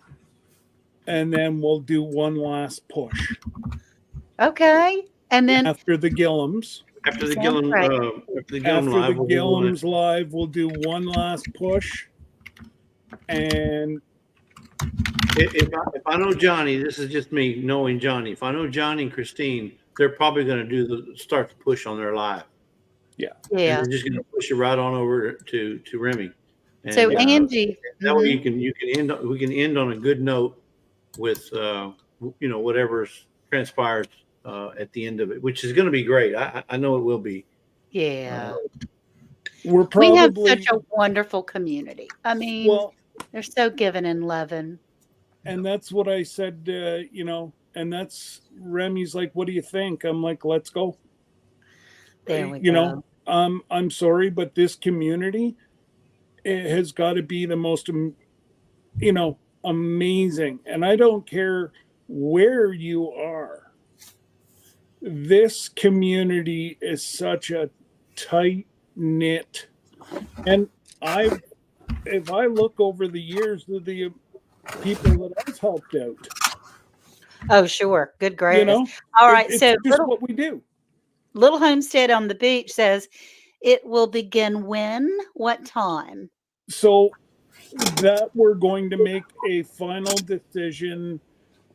and then we'll do one last push Okay. And then after the Gillums. After the Sounds Gillum, great. Gillums live, we'll do one last push, and if I know Johnny, this is just me knowing Johnny. If I know Johnny and Christine, they're probably going to start the push on their live. yeah. And they're just going to push it right on over to Remy. And, So Angie, that way we can end on a good note with whatever transpires at the end of it, which is going to be great. I know it will be. yeah. we have such a wonderful community. I mean, well, they're so giving and loving. and that's what I said, and that's Remy's like, what do you think? I'm like, let's go. There we go. I'm sorry, but this community, it has got to be the most, amazing. And I don't care where you are. This community is such a tight knit, and if I look over the years, the people that I've helped out. Oh, sure. Good You gracious. know, All right. it's So just what we do. Little Homestead on the Beach says it will begin when? What time? So that we're going to make a final decision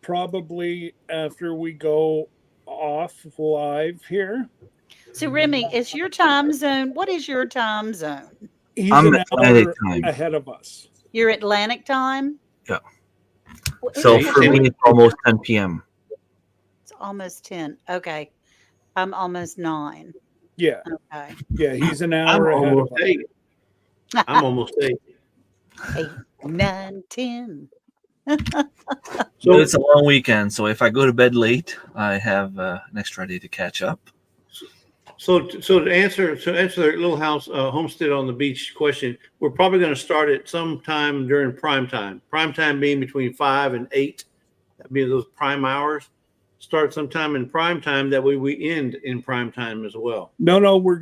probably after we go off live here. So, Remy, is your time zone? What is your time zone? He's I'm an Atlantic hour time. ahead of us. Your Atlantic time? Yeah. Well, So Yeah, for he's me, it's almost 10 p.m. it's almost 10. Okay. I'm almost 9. Yeah, Okay. yeah, he's an I'm hour ahead of almost us. 8. I'm almost 8. 8, 9, 10. But it's a long weekend, so if I go to bed late, I have an extra day to catch up. So to answer the Little House Homestead on the Beach question, we're probably going to start it sometime during prime time. Prime time being between 5 and 8. That'd be those prime hours. Start sometime in prime time. That way we end in prime time as well. No, we've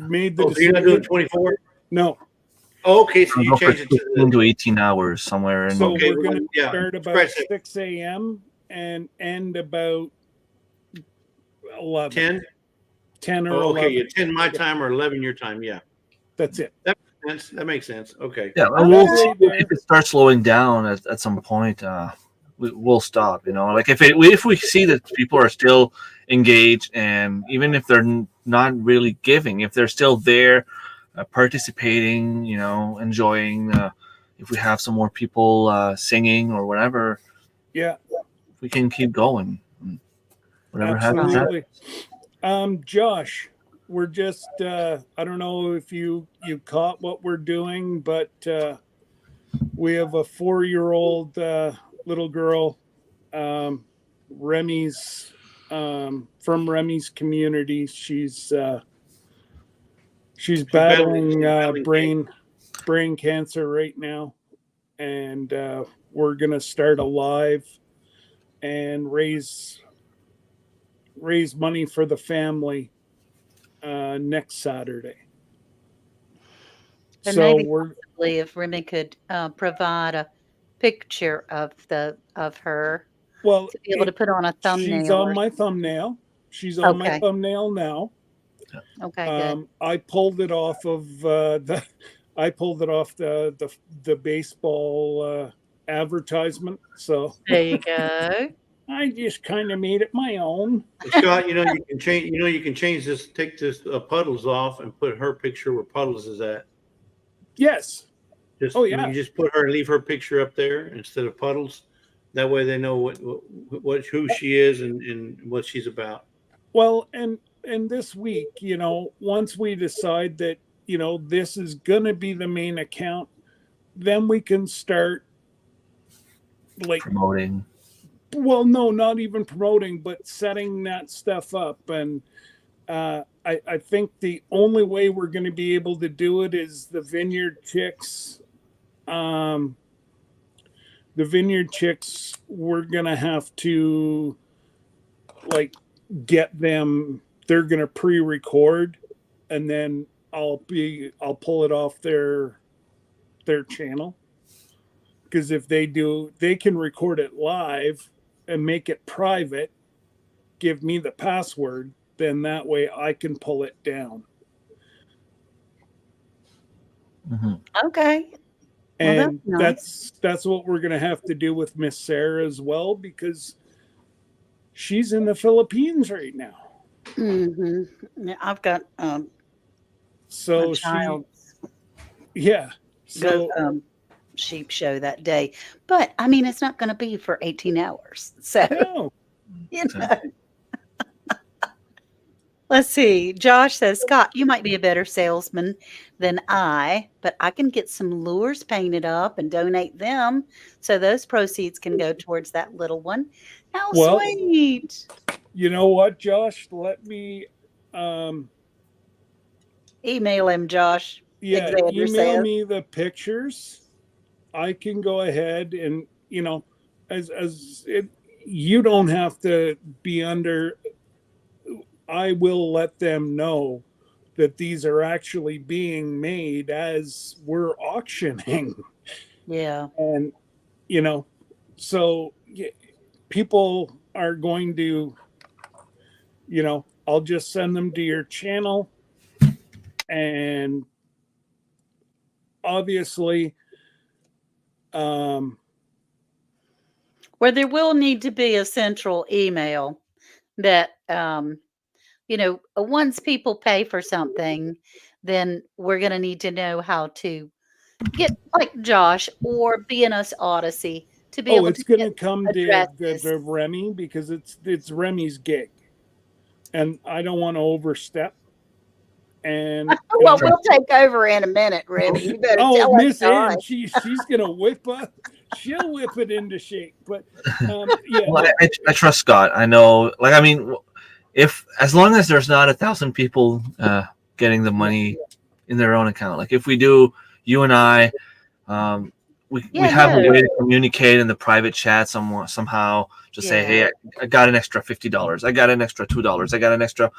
made the Oh, so you're not doing decision. 24? No, Okay, so I'll you go for change it to 15 to 18 hours somewhere in. so Okay, we're going to yeah, start about scratch that. 6 a.m. and end about 11, 10. 10 or Oh, 11. okay, yeah, 10 my time or 11 your time. Yeah, That's it. that makes sense. That makes sense. Okay. Yeah, Okay. we'll see if it starts slowing down at some point. We'll stop. You know, like if we see that people are still engaged, and even if they're not really giving, if they're still there, participating, you know, enjoying. If we have some more people singing or whatever, Yeah, we can keep going. Whatever happens. absolutely. Josh, we're just I don't know if you caught what we're doing, but we have a 4-year-old little girl, Remy's from Remy's community. She's battling brain cancer right now, and we're gonna start a live and raise money for the family next Saturday. And So maybe we're possibly if Remy could provide a picture of her well. to be able to put on a thumbnail. She's on or my something. thumbnail. She's on my Okay. thumbnail now. Okay, good. I pulled it off of the baseball advertisement. So There you go. I just kind of made it my own. Scott, you can change. You can change this. Take this Puddles off and put her picture where Puddles is at. Yes. Just, Oh, yeah. You just put her and leave her picture up there instead of Puddles. That way they know who she is and what she's about. Well, and this week, once we decide that, this is going to be the main account, then we can start like Promoting. Well, no, not even promoting, but setting that stuff up. And I think the only way we're going to be able to do it is the Vineyard Chicks. The Vineyard Chicks, we're going to have to get them. They're going to pre-record, and then I'll pull it off their channel. Because if they do, they can record it live and make it private, give me the password, then that way I can pull it down. Mm-hmm. Okay. And well, that's that's what we're going to have to do with Miss Sarah as well, because she's in the Philippines right now. Mm-hmm. Yeah, I've got so a child so sheep show that day, but I mean it's not going to be for 18 hours, so no. Let's see. Josh says, Scott, you might be a better salesman than I, but I can get some lures painted up and donate them so those proceeds can go towards that little one. How sweet. You know what, Josh? Let me email him, Josh. Yeah, Xander email says. me the pictures. I can go ahead and, you don't have to be under. I will let them know that these are actually being made as we're auctioning. Yeah. And, so people are going to, I'll just send them to your channel. And obviously, Where there will need to be a central email that, once people pay for something, then we're going to need to know how to get, like Josh or BNS Odyssey, to be able it's to going get to come addresses. to Remy because it's Remy's gig. And I don't want to overstep. And Well, we'll take over in a minute, Remy. You better tell us, Miss Josh. Ann, she's gonna whip up. She'll whip it into shape. But yeah, Well, I trust Scott. I know. Like, I mean, if as long as there's not 1,000 people getting the money in their own account, like if we do, you and I, we have a way to communicate in the private chat somehow. Just say, hey, I got an extra $50. I got an extra $2. I got an extra,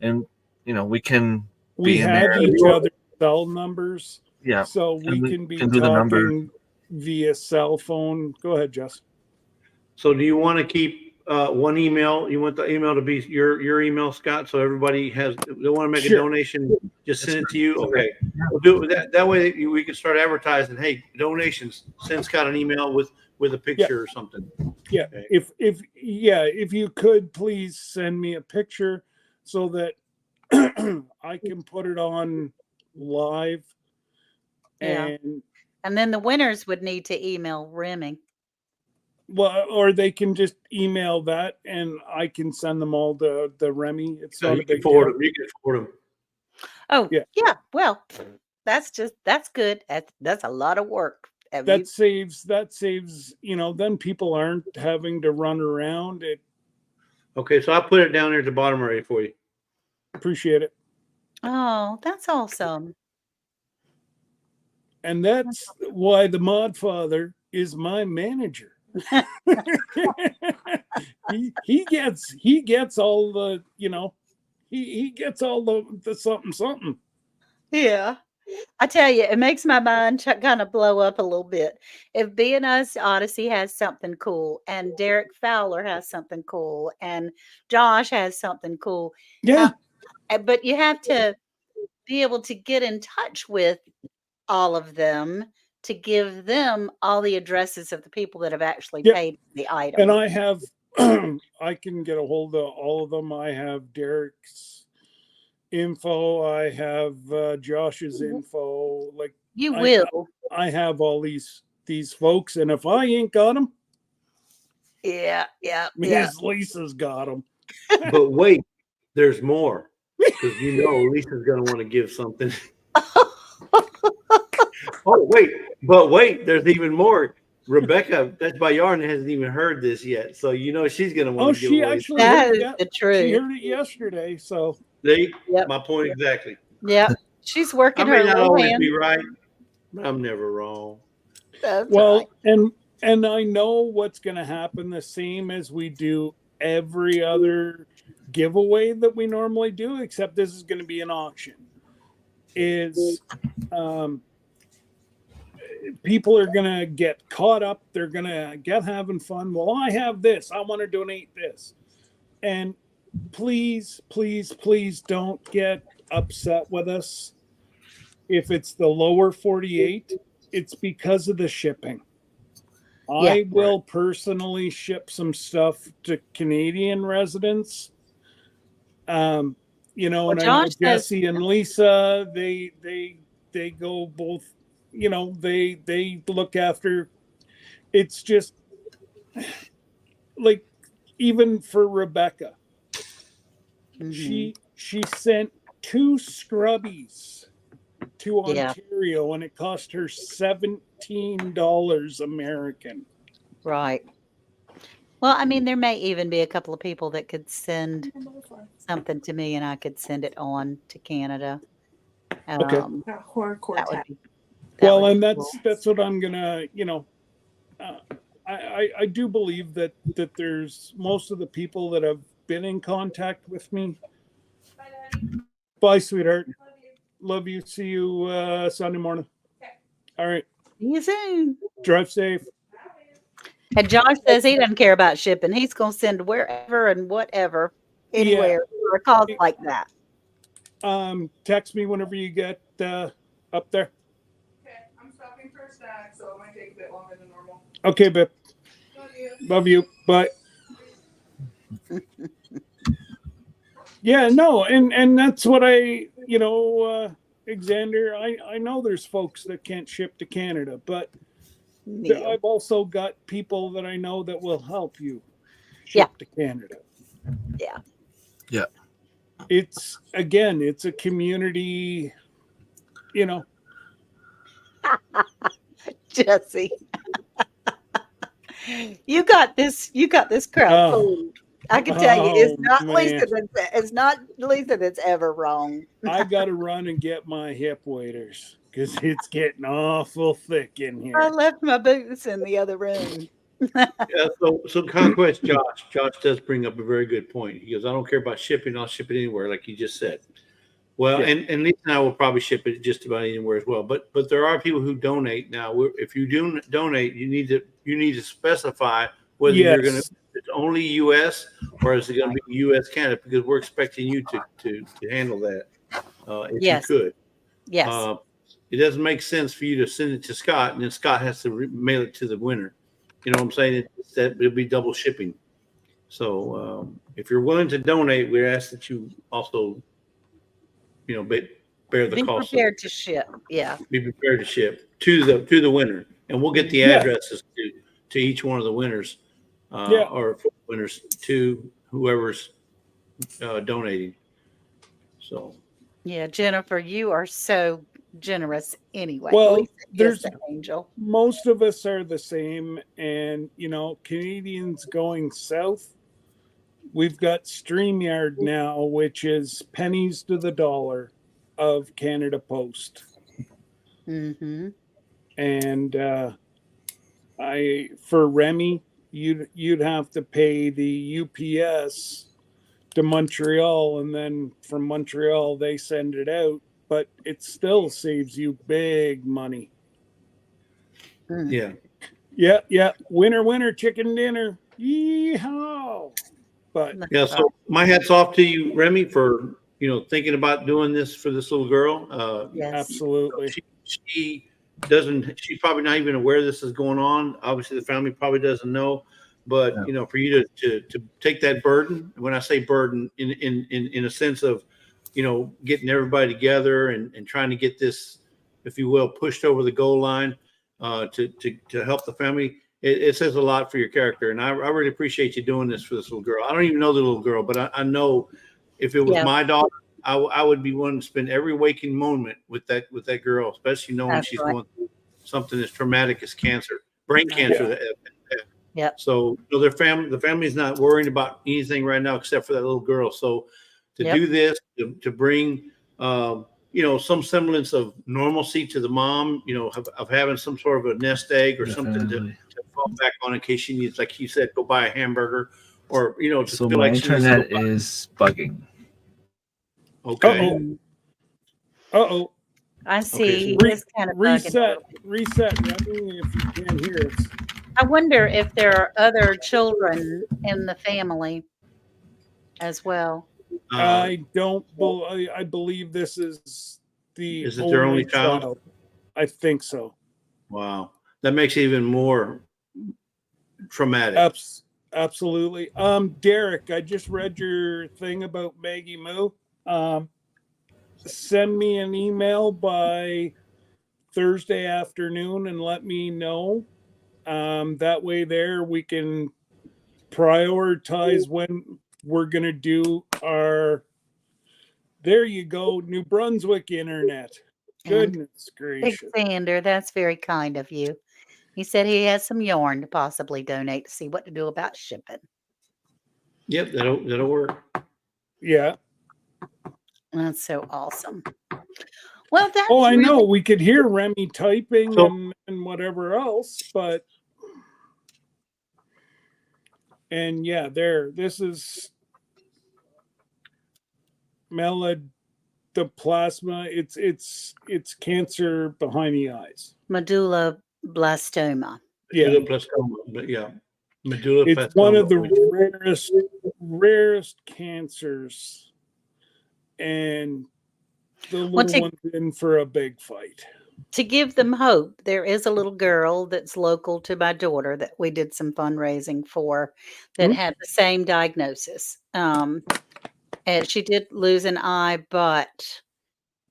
and we can. We have each other's cell numbers. Yeah. So we can be do the number via cell phone. Go ahead, Jess. So do you want to keep one email? You want the email to be your email, Scott? So everybody they want to make a donation, just send it to you. Okay. We'll do it that way we can start advertising. Hey, donations, send Scott an email with a picture or something. Yeah. Okay. If you could please send me a picture so that I can put it on live. And then the winners would need to email Remy. Well, or they can just email that and I can send them all to Remy. It's not a big deal. You can forward them. Oh, yeah. Well, that's good. That's a lot of work. That saves, then people aren't having to run around it. Okay, so I'll put it down there at the bottom already for you. Appreciate it. Oh, that's awesome. And that's why the Mod Father is my manager. he gets all the, he gets all the something. Yeah. I tell you, it makes my mind kind of blow up a little bit. If BNS Odyssey has something cool, and Derek Fowler has something cool, and Josh has something cool, but you have to be able to get in touch with all of them to give them all the addresses of the people that have actually paid the item. And I have, I can get a hold of all of them. I have Derek's info. I have Josh's info. Like you will. I have all these folks, and if I ain't got them, Miss Lisa's got them. But wait, there's more, because Lisa's gonna want to give something. Oh wait, there's even more. Rebecca, that's by Yarn, hasn't even heard this yet, so she's gonna want to give. She actually heard it. She heard it yesterday. So my point exactly. Yeah, she's working her. I may not always be right, but I'm never wrong. That's right. And I know what's going to happen. The same as we do every other giveaway that we normally do, except this is going to be an auction. People are going to get caught up. They're going to get having fun. Well, I have this. I want to donate this. And please, please, please don't get upset with us. If it's the lower 48, it's because of the shipping. I will personally ship some stuff to Canadian residents. And I know Jesse and Lisa, they go both, they look after. It's just like, even for Rebecca, she sent 2 scrubbies to Ontario, and it cost her $17 American. Right. Well, I mean, there may even be a couple of people that could send something to me, and I could send it on to Canada. Okay. That's what I'm gonna. I do believe that there's most of the people that have been in contact with me. Bye, sweetheart. Love you. See you Sunday morning. Okay. All right. See you soon. Drive safe. And Josh says he doesn't care about shipping. He's going to send wherever and whatever, anywhere for a cause like that. Text me whenever you get up there. Okay, I'm stopping for a snack, so it might take a bit longer than normal. Okay, babe. Love you. Love you. Bye. Yeah, no, and that's what Xander, I know there's folks that can't ship to Canada, but Neil. I've also got people that I know that will help you Yeah. ship to Canada. Yeah. Yeah. It's a community, Jesse. You got this crowd fooled. I can tell you, it's not Lisa. It's not Lisa that's ever wrong. I got to run and get my hip waders because it's getting awful thick in here. I left my boots in the other room. Yeah, so Conquest Josh does bring up a very good point. He goes, I don't care about shipping, I'll ship it anywhere, like you just said. Well, Yeah. and Lisa and I will probably ship it just about anywhere as well. But there are people who donate now. If you do donate, you need to specify whether you're going to it's only U.S. or is it going to be U.S. Canada, because we're expecting you to handle that if Yes. you could. Yes. It doesn't make sense for you to send it to Scott and then Scott has to mail it to the winner. You know what I'm saying? It'll be double shipping. So if you're willing to donate, we ask that you also, bear the Be cost. prepared to ship. Yeah. Be prepared to ship to the winner, and we'll get the addresses to each one of the winners, or winners to whoever's donating. So. Yeah, Jennifer, you are so generous anyway. Well, Lisa is there's the angel. most of us are the same, and Canadians going south. We've got StreamYard now, which is pennies to the dollar of Canada Post. Mm-hmm. And for Remy, you'd have to pay the UPS to Montreal, and then from Montreal they send it out, but it still saves you big money. Yeah. Yeah. Winner, chicken dinner. Yeehaw! But yeah, so my hat's off to you, Remy, for thinking about doing this for this little girl. Yes. Absolutely. She's probably not even aware this is going on. Obviously, the family probably doesn't know. But for you to take that burden, when I say burden, in a sense of getting everybody together and trying to get this, if you will, pushed over the goal line to help the family, it says a lot for your character. And I really appreciate you doing this for this little girl. I don't even know the little girl, but I know if it was my daughter, I would be wanting to spend every waking moment with that girl, especially knowing she's going through something as traumatic as cancer, brain cancer. Yeah. So the family's not worrying about anything right now except for that little girl. So to do this, to bring some semblance of normalcy to the mom, of having some sort of a nest egg or something to fall back on in case she needs, like you said, go buy a hamburger or just so feel my like internet is bugging. Okay. Uh-oh. I see. Okay, It's kind of reset, Remy, if you can't hear us. I wonder if there are other children in the family as well. I believe this is the Is it their only child? I think so. Wow. That makes it even more traumatic. Absolutely. Derek, I just read your thing about Maggie Moo. Send me an email by Thursday afternoon and let me know. That way we can prioritize when we're going to do our, there you go, New Brunswick internet. Goodness gracious. Alexander, that's very kind of you. He said he has some yarn to possibly donate to see what to do about shipping. Yep, that'll work. Yeah. That's so awesome. Well, that's I know. We could hear Remy typing and whatever else, but this is melanoplasma. It's cancer behind the eyes. medulla Glioblastoma. Yeah, Medulloblastoma, but yeah, medulla it's one of the blastoma. rarest cancers, and the Well, little one's in for a big fight. to give them hope, there is a little girl that's local to my daughter that we did some fundraising for that Hmm? had the same diagnosis. And she did lose an eye, but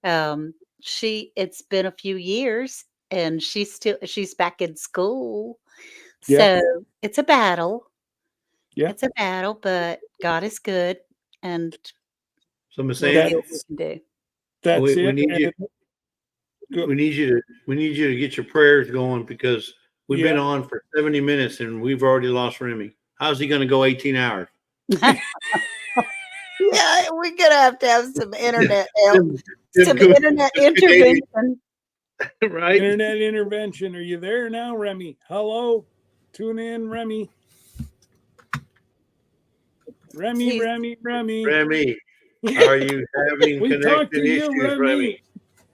it's been a few years and she's back in school. Yeah. So it's a battle. Yeah. It's a battle, but God is good and So I'm we'll see saying what we can do. That's we it. need you. Go- We need you to get your prayers going because we've been Yeah. on for 70 minutes and we've already lost Remy. How's he going to go 18 hours? Yeah, we're gonna have some internet help, Them some good- internet them Canadian- intervention. right? Internet intervention. Are you there now, Remy? Hello? Tune in, Remy. Remy, He's- Remy. Remy, are you having We talked connection to you, issues, Remy. Remy?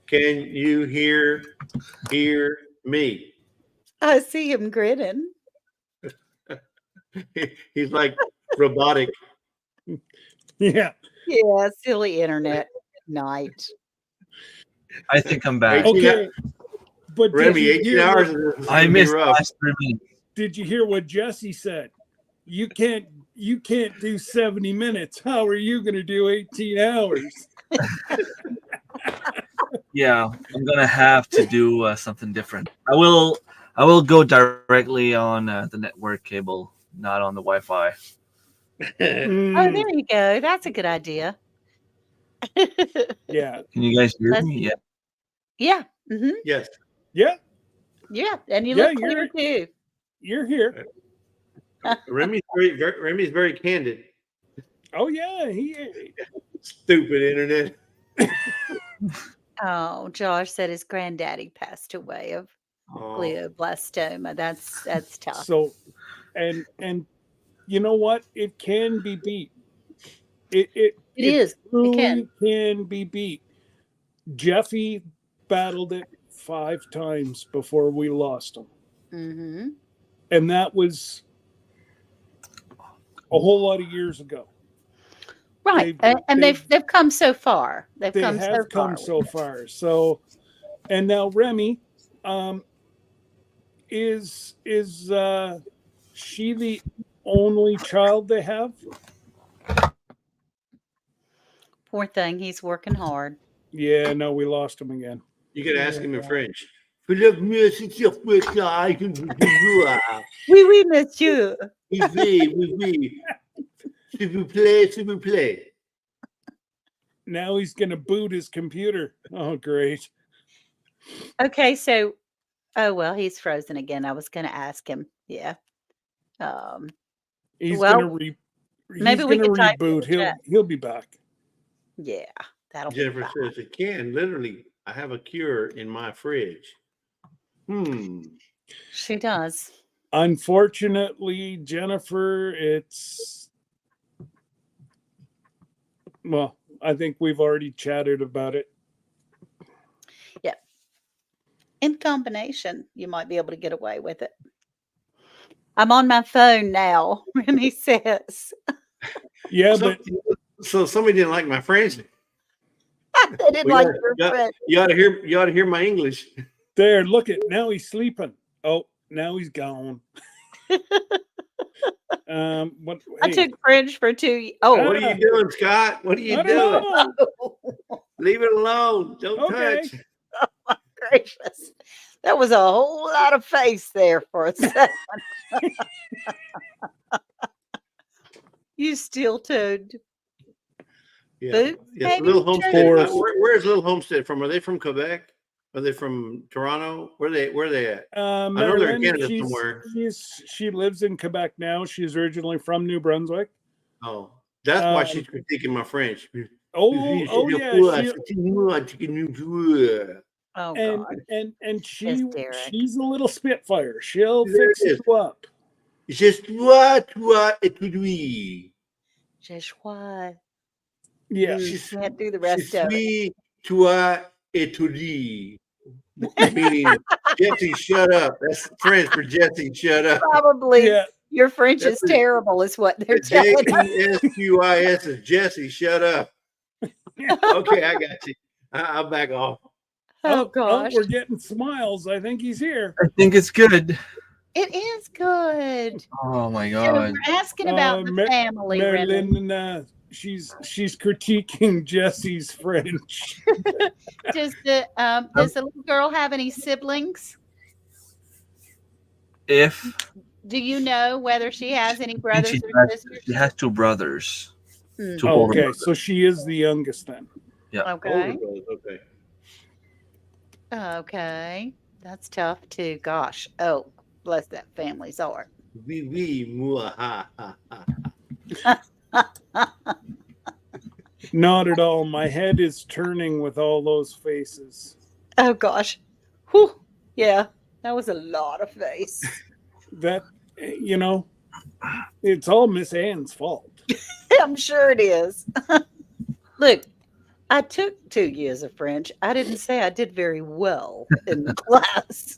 Can you hear me? I see him grinning. He's like robotic. Yeah. Yeah, silly internet night. I think I'm back. Okay. But did Remy, you 18 hear hours what- is gonna I be missed the rough. last 3 minutes. did you hear what Jesse said? You can't do 70 minutes. How are you going to do 18 hours? Yeah, I'm gonna have to do something different. I will go directly on the network cable, not on the Wi-Fi. Oh, Mm, there you go. That's a good idea. yeah. Can you guys hear Let's- me? Yeah. Yeah. Hmm. Yes. Yeah. Yeah. And you Yeah, look clear too. You're here. Remy's very candid. Oh, yeah. Stupid internet. Oh, Josh said his granddaddy passed away of Oh, glioblastoma. That's tough. So, and you know what? It can be beat. It It truly can. can be beat. Jeffy battled it 5 times before we lost him. Mm-hmm. And that was a whole lot of years ago. Right. They've come so far. They have come so far. So, and now Remy, is she the only child they have? Poor thing. He's working hard. Yeah, no, we lost him again. you could ask him in French. Oui, oui, monsieur. S'il vous plaît, s'il vous plaît. Now he's going to boot his computer. Oh, great. Okay, so well, he's frozen again. I was going to ask him. Yeah. He's Well, going to maybe we can type in reboot. the chat. He'll be back. Yeah, that'll be Jennifer fine. says it can. Literally, I have a cure in my fridge. She does. Unfortunately, Jennifer, well, I think we've already chatted about it. Yeah. In combination, you might be able to get away with it. I'm on my phone now, Remy says. Yeah, So, but so somebody didn't like my French. They didn't Well, like your friend. You ought to hear my English. there, look at now he's sleeping. Oh, now he's gone. What? I took French for 2 What Oh, are you doing, Scott? What are you I don't doing? know. Leave it alone. Don't Okay. touch. gracious. That was a whole lot of face there for a second. You steel-toed. Yeah. Boots, Yeah, maybe? Little Homestead. Force. Where's Little Homestead from? Are they from Quebec? Are they from Toronto? Where are they at? I know they're in Marilyn, Canada somewhere. she lives in Quebec now. She's originally from New Brunswick. Oh, that's why she's critiquing my French. Oh yeah. Oh, And God. and Yes, Derek. she's a little spitfire. She'll There fix it is. you up. Je toi et lui. Just what? Yeah. Je Can't do the Je rest of it. suis toi et lui. Meaning Jesse, shut up. That's French for Jesse, shut up. Probably Yeah. your French That's is it. terrible, is what they're The telling you. JESQIS is Jesse, shut up. Okay, I got you. I'll back off. Oh gosh, we're getting smiles. I think he's here. I think it's good. it is good. Oh my So god. we're asking about the family, Remy. Marilyn, she's critiquing Jesse's French. Does the little girl have any siblings? If Do you know whether she has any she brothers or sisters? has two brothers. Hmm. Two Oh, older okay, brothers. so she is the youngest then. Okay. Okay. Okay. That's tough too. Gosh. Oh, bless that family's heart. Oui, moi, ha, ha, ha. Not at all. My head is turning with all those faces. Oh gosh. Whew. Yeah. That was a lot of face. That, it's all Miss Ann's fault. I'm sure it is. Look, I took 2 years of French. I didn't say I did very well in the class.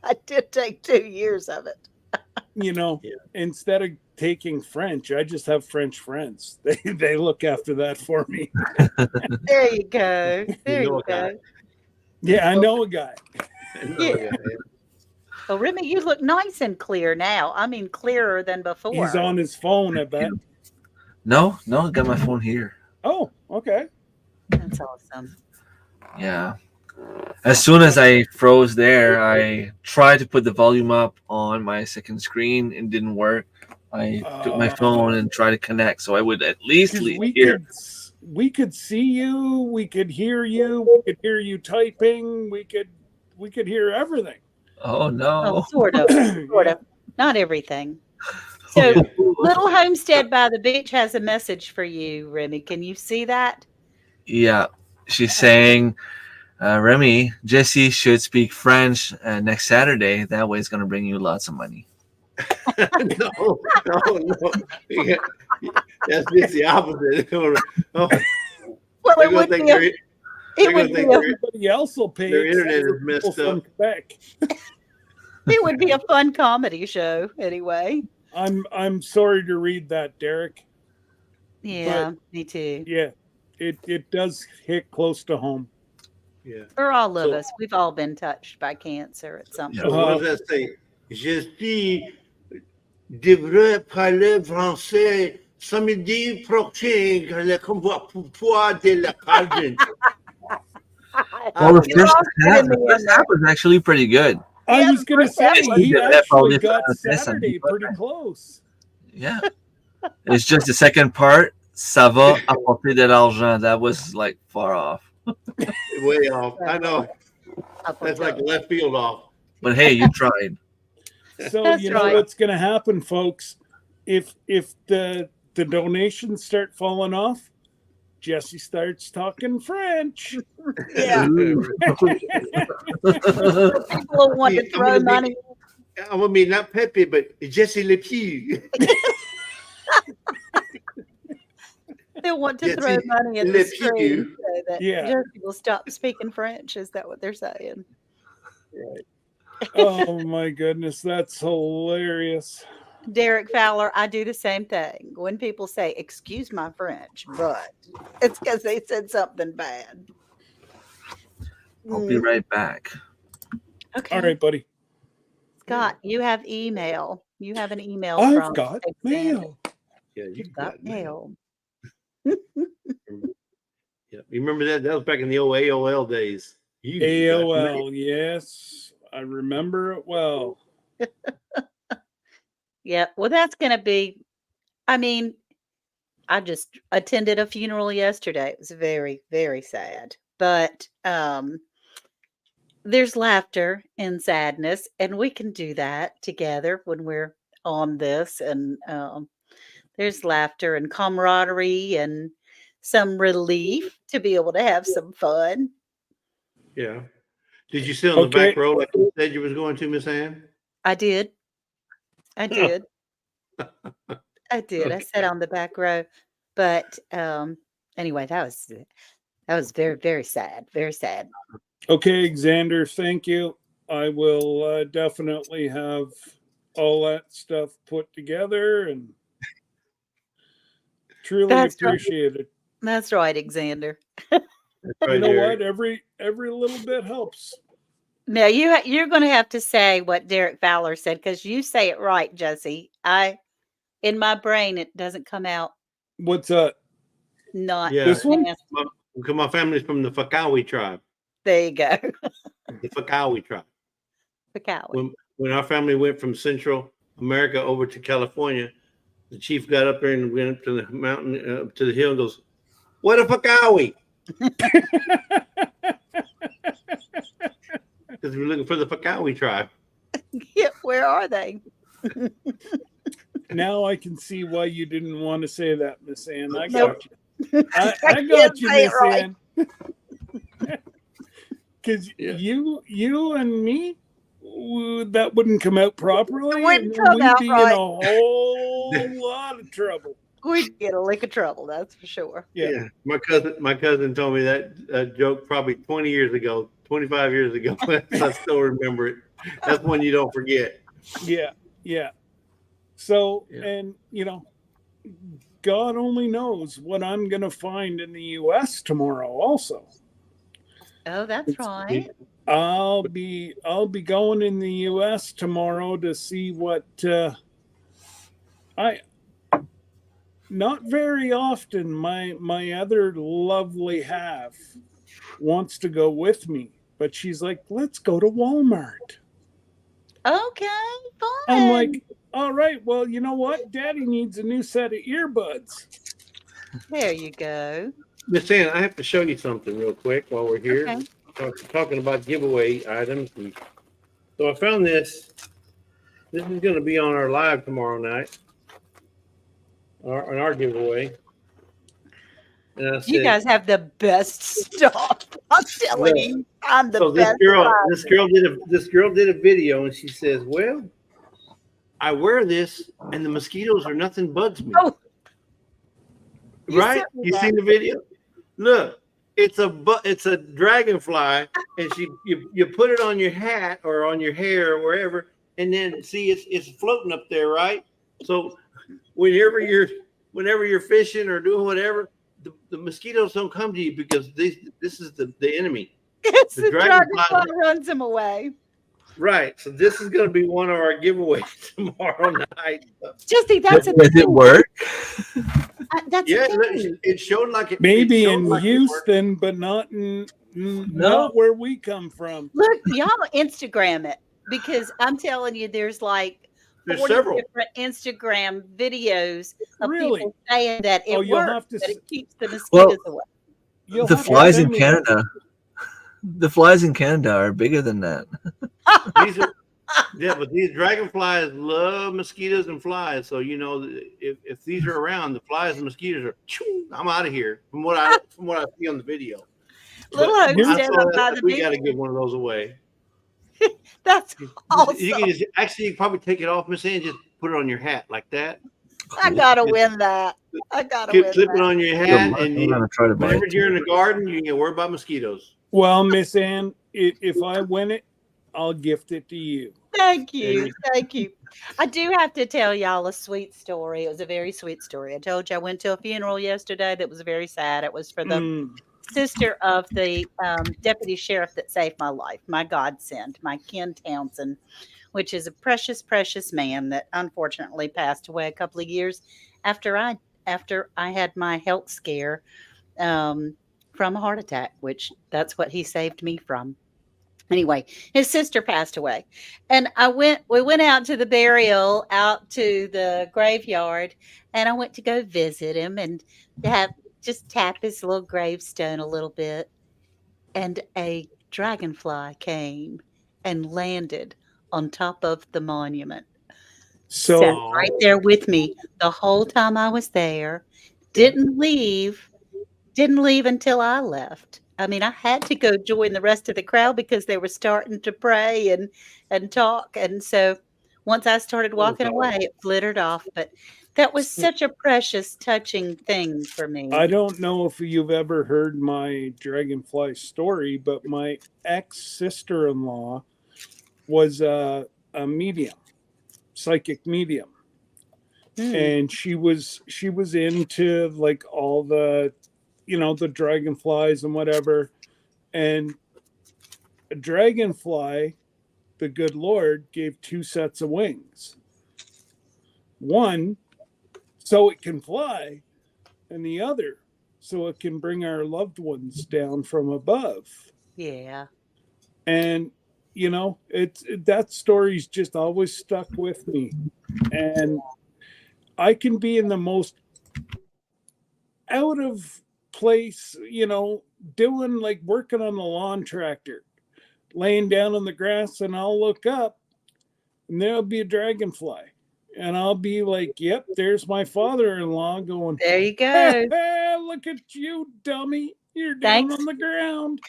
I did take 2 years of it. Instead of taking French, I just have French friends. They look after that for me. There you go. There know you a guy. go. Yeah, I know a guy. Yeah. Well, Remy, you look nice and clear now. I mean, clearer than before. He's on his phone, I bet. No, I got my phone here. Oh, okay. That's awesome. Yeah. As soon as I froze there, I tried to put the volume up on my second screen. It didn't work. I took my phone and tried to connect so I would at least 'Cause hear. we could see you, we could hear you, we could hear you typing, we could hear everything. Oh no. Oh, sort of. Sort of. Not everything. So, Little Homestead by the Beach has a message for you, Remy. Can you see that? Yeah. She's saying, Remy, Jesse should speak French next Saturday. That way it's going to bring you lots of money. No. Yeah. That's just the opposite. Oh, Well, they're it gonna would think be a, they're- it they're would gonna be think a, they're- Everybody else will pay. their internet except is for messed people from up. Quebec. it would be a fun comedy show anyway. I'm sorry to read that, Derek. Yeah, me too. Yeah, it does hit close to home. Yeah. For all of So- us, we've all been touched by cancer at some Yeah. So point. what does that say? Je devrais parler français samedi prochain quand le convoi de la Calvin. Well, the You're all getting me in first there. half was actually pretty good. I Yeah, was gonna first say half he was- actually got Yes, I Saturday did. pretty close. Yeah. It's just the second part. Ça va apporter de l'argent. That was like far off. Way off. I know. That's like left field off. But hey, you tried. So That's you know right. what's gonna happen, folks? If the donations start falling off, Jesse starts talking French. Yeah, Ooh. people want to I'm throw gonna be- money. I'm gonna be not Pepe, but Jesse Le Pew. They want to Yes, throw money at the let's keep screen you. so that Yeah. Jesse will stop speaking French. Is that what they're saying? Oh my goodness, that's hilarious. Derek Fowler, I do the same thing. When people say, excuse my French, but it's because they said something bad. I'll be right back. Okay. All right, buddy. Scott, you have email. You have an email I've from got Alexander. mail. Yeah, You've got mail. Yeah, you remember that? That was back in the old AOL days. You got AOL, yes. I remember it well. Yeah. Well, that's going to be, I mean, I just attended a funeral yesterday. It was very, very sad. But there's laughter in sadness, and we can do that together when we're on this. And there's laughter and camaraderie and some relief to be able to have some fun. Yeah. Did you sit on the Okay. back row like you said you was going to, Miss Ann? I did. I did. I did. I Okay. sat on the back row. But anyway, that was very, very sad. Very sad. Okay, Xander, thank you. I will definitely have all that stuff put together and truly That's right. appreciate it. That's right, Xander. That's You right, know Derek. what? Every little bit helps. Now you're going to have to say what Derek Fowler said because you say it right, Jesse. In my brain it doesn't come out What's that? not Yeah, This one? nasty. because my family's from the Fakawi tribe. There you go. The Fakawi tribe. The cow. When our family went from Central America over to California, the chief got up there and went up to the mountain, up to the hill, and goes, "What a Fakawi!" Because we're looking for the Fakawi tribe. Yeah, where are they? Now I can see why you didn't want to say that, Miss Ann. I Nope. got you. I can't got you, say it Miss right. Ann. Because Yeah. you and me, that wouldn't come out properly. It wouldn't and then come we'd out be right. in a whole lot of trouble. We'd get a lick of trouble, that's for sure. Yeah. My cousin told me that joke probably 20 years ago, 25 years ago. I still remember it. That's one you don't forget. Yeah. So, Yeah. and God only knows what I'm going to find in the U.S. tomorrow. Also, Oh, that's right. I'll be going in the U.S. tomorrow to see what I. Not very often, my other lovely half wants to go with me, but she's like, "Let's go to Walmart." Okay, fun. I'm like, "All right, well, you know what? Daddy needs a new set of earbuds." There you go. Miss Ann, I have to show you something real quick while we're here. Okay. Talking about giveaway items. So I found this. This is going to be on our live tomorrow night, on our giveaway. And I said, You guys have the best stuff. I'm telling Look, you, I'm the so best. this girl did a video, and she says, "Well, I wear this, and the mosquitoes or nothing bugs me." Oh, you Right? sent me You that. seen the video? Look, it's a dragonfly, and you put it on your hat or on your hair or wherever, and then see it's floating up there, right? So whenever you're fishing or doing whatever, the mosquitoes don't come to you because this is the enemy. It's The the dragonfly- dragonfly runs him away. Right. So this is going to be one of our giveaways tomorrow night. Jesse, that's a Does it thing. work? That's Yeah, a thing. it showed like it. Maybe it showed in like it worked. Houston, but not not where we come from. Look, y'all Instagram it because I'm telling you, there's like There's 40 several. different Instagram videos of Really? people saying that it Oh, you'll works, have to that s- it keeps the mosquitoes away. You'll The have to flies in send me that. Canada. The flies in Canada are bigger than that. These are, yeah, but these dragonflies love mosquitoes and flies. So if these are around, the flies and mosquitoes are. Choo, I'm out of here. From what I see on the video. Little But Hope I I said saw I'm that, by the we got to beach. give one of those away. That's awesome. You can actually probably take it off, Miss Ann. Just put it on your hat like that. I gotta win that. I gotta win Clip it that. on your Good hat, luck. and I'm gonna try to buy whenever it. you're in the garden, you can worry about mosquitoes. Well, Miss Ann, if I win it, I'll gift it to you. Thank you. Thank you. I do have to tell y'all a sweet story. It was a very sweet story. I told you I went to a funeral yesterday that was very sad. It was for the sister of the deputy sheriff that saved my life, my godsend, my Ken Townsend, which is a precious, precious man that unfortunately passed away a couple of years after I had my health scare from a heart attack, which that's what he saved me from. Anyway, his sister passed away, and we went out to the burial, out to the graveyard, and I went to go visit him and just tap his little gravestone a little bit, and a dragonfly came and landed on top of the monument. Sat So right there with me the whole time I was there. Didn't leave until I left. I mean, I had to go join the rest of the crowd because they were starting to pray and talk. And so once I started walking away, it flittered off. But That was such a precious, touching thing for me. I don't know if you've ever heard my dragonfly story, but my ex-sister-in-law was a medium, psychic medium. And she was into like all the, the dragonflies and whatever. And a dragonfly, the good Lord gave 2 sets of wings. One, so it can fly, and the other, so it can bring our loved ones down from above. Yeah. And that story's just always stuck with me. And I can be in the most out of place, doing like working on the lawn tractor, laying down on the grass, and I'll look up and there'll be a dragonfly. And I'll be like, yep, there's my father-in-law going, There you go. hey, look at you, dummy. You're down on the ground.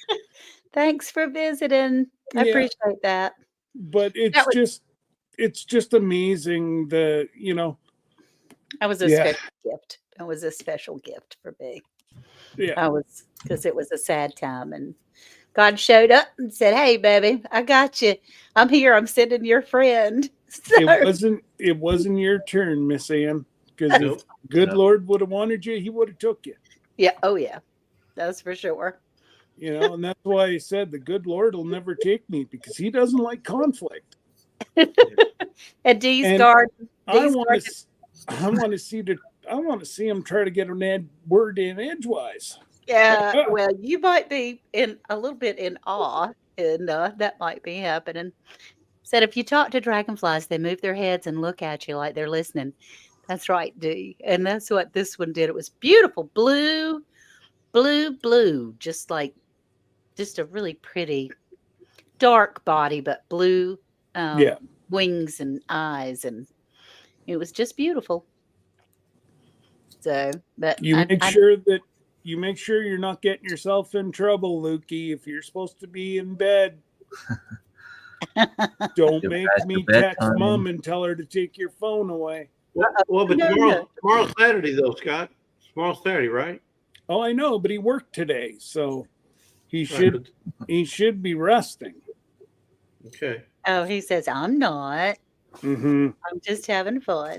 Thanks for visiting. I appreciate that. But it's just amazing that, That was a special gift. It was a special gift for me. Yeah. Because it was a sad time, and God showed up and said, hey, baby, I got you. I'm here. I'm sending your friend. So, it wasn't your turn, Miss Ann, because if good Lord would have wanted you, he would have took you. Yeah. Oh, yeah. That's for sure. And that's why I said the good Lord will never take me, because he doesn't like conflict. At Dee's garden. I want to see him try to get an word in edgewise. Yeah, well, you might be a little bit in awe, and that might be happening. Said if you talk to dragonflies, they move their heads and look at you like they're listening. That's right, Dee. And that's what this one did. It was beautiful. Blue, just a really pretty dark body, but blue wings and eyes, and it was just beautiful. So, but you make sure you're not getting yourself in trouble, Lukey. If you're supposed to be in bed, don't make me text Mom and tell her to take your phone away. Well, but tomorrow's Saturday though, Scott. Tomorrow's Saturday, right? Oh, I know, but he worked today, so he should be resting. Okay. Oh, he says I'm not. Mm-hmm. I'm just having fun.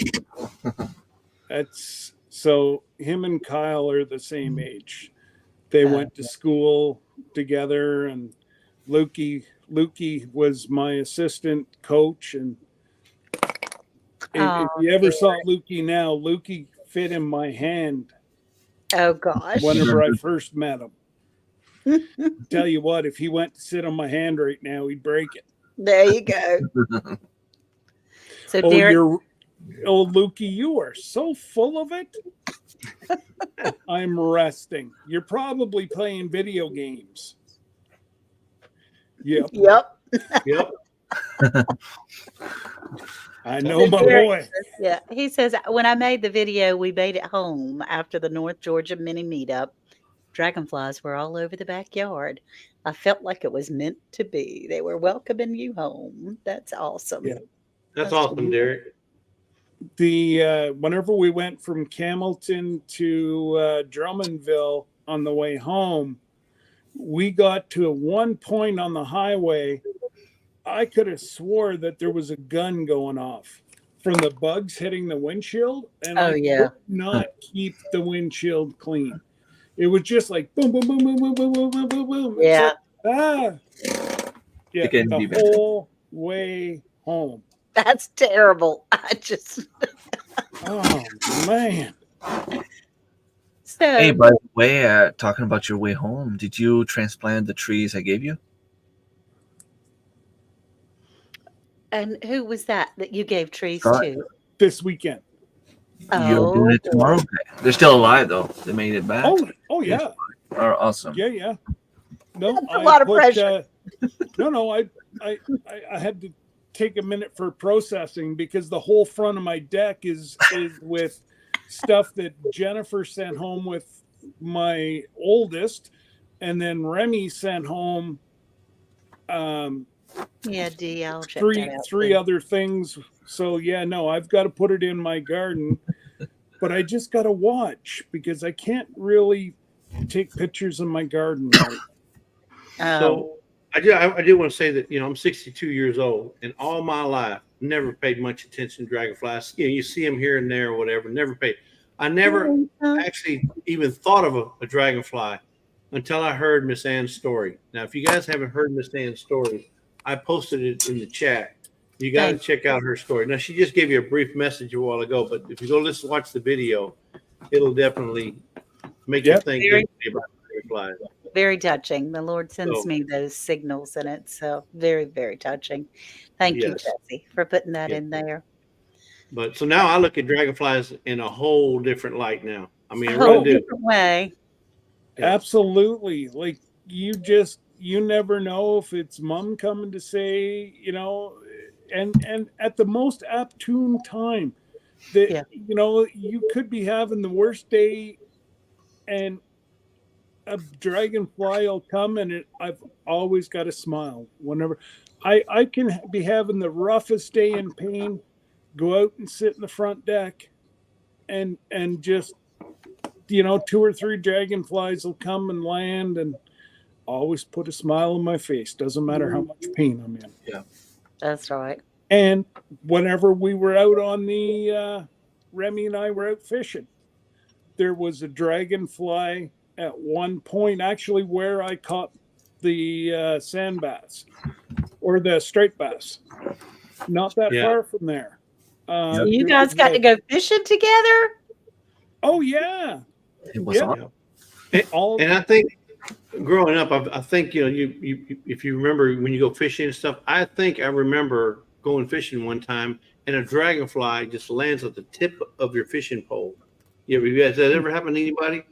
So him and Kyle are the same age. They went to school together, and Lukey was my assistant coach. And if you ever saw Lukey now, Lukey fit in my hand. Oh gosh! Whenever I first met him, tell you what, if he went to sit on my hand right now, he'd break it. There you go. So Derek. Lukey, you are so full of it. I'm resting. You're probably playing video games. Yep. I know my boy. Yeah. He says, when I made the video, we made it home after the North Georgia mini meetup. Dragonflies were all over the backyard. I felt like it was meant to be. They were welcoming you home. That's awesome. Yeah. That's awesome, Derek. Whenever we went from Camelton to Drummondville on the way home, we got to one point on the highway. I could have swore that there was a gun going off from the bugs hitting the windshield, and I could not keep the windshield clean. It was just like boom, boom, boom, boom, boom, boom, boom, boom, boom, boom. Yeah. The whole way home. That's terrible. Oh man. So, hey, by the way, talking about your way home, did you transplant the trees I gave you? And who was that you gave trees to? This weekend. You're doing it tomorrow? Okay. They're still alive, though. They made it back. Oh yeah. Oh, awesome. Yeah. No, that's a lot of pressure. No, I had to take a minute for processing, because the whole front of my deck is with stuff that Jennifer sent home with my oldest, and then Remy sent home D, I'll check three other things. So I've got to put it in my garden, but I just got to watch because I can't really take pictures of my garden. Right. So I do want to say that, I'm 62 years old, and all my life never paid much attention to dragonflies. You see them here and there or whatever. Never paid. I never actually even thought of a dragonfly until I heard Miss Ann's story. Now, if you guys haven't heard Miss Ann's story, I posted it in the chat. You got to check out her story. Now, she just gave you a brief message a while ago, but if you go watch the video, it'll definitely make you think differently about dragonflies. Very touching. The Lord sends me those signals, and it's very, very touching. Thank you, Jesse, for putting that in there. But so now I look at dragonflies in a whole different light now. I mean, I A really whole do. different way. Absolutely. Like you never know if it's mom coming to say, and at the most opportune time that, you could be having the worst day and a dragonfly will come, and I've always got a smile whenever I can be having the roughest day in pain, go out and sit in the front deck and just, 2 or 3 dragonflies will come and land and always put a smile on my face. Doesn't matter how much pain I'm in. Yeah, that's right. And whenever we were out on the, Remy and I were out fishing, there was a dragonfly at one point, actually, where I caught the sand bass or the striped bass. Not that far from there. So you guys got to go fishing together? Oh, yeah. It was on. And I think growing up, I think, you if you remember when you go fishing and stuff, I think I remember going fishing one time and a dragonfly just lands at the tip of your fishing pole. Has that ever happened to anybody?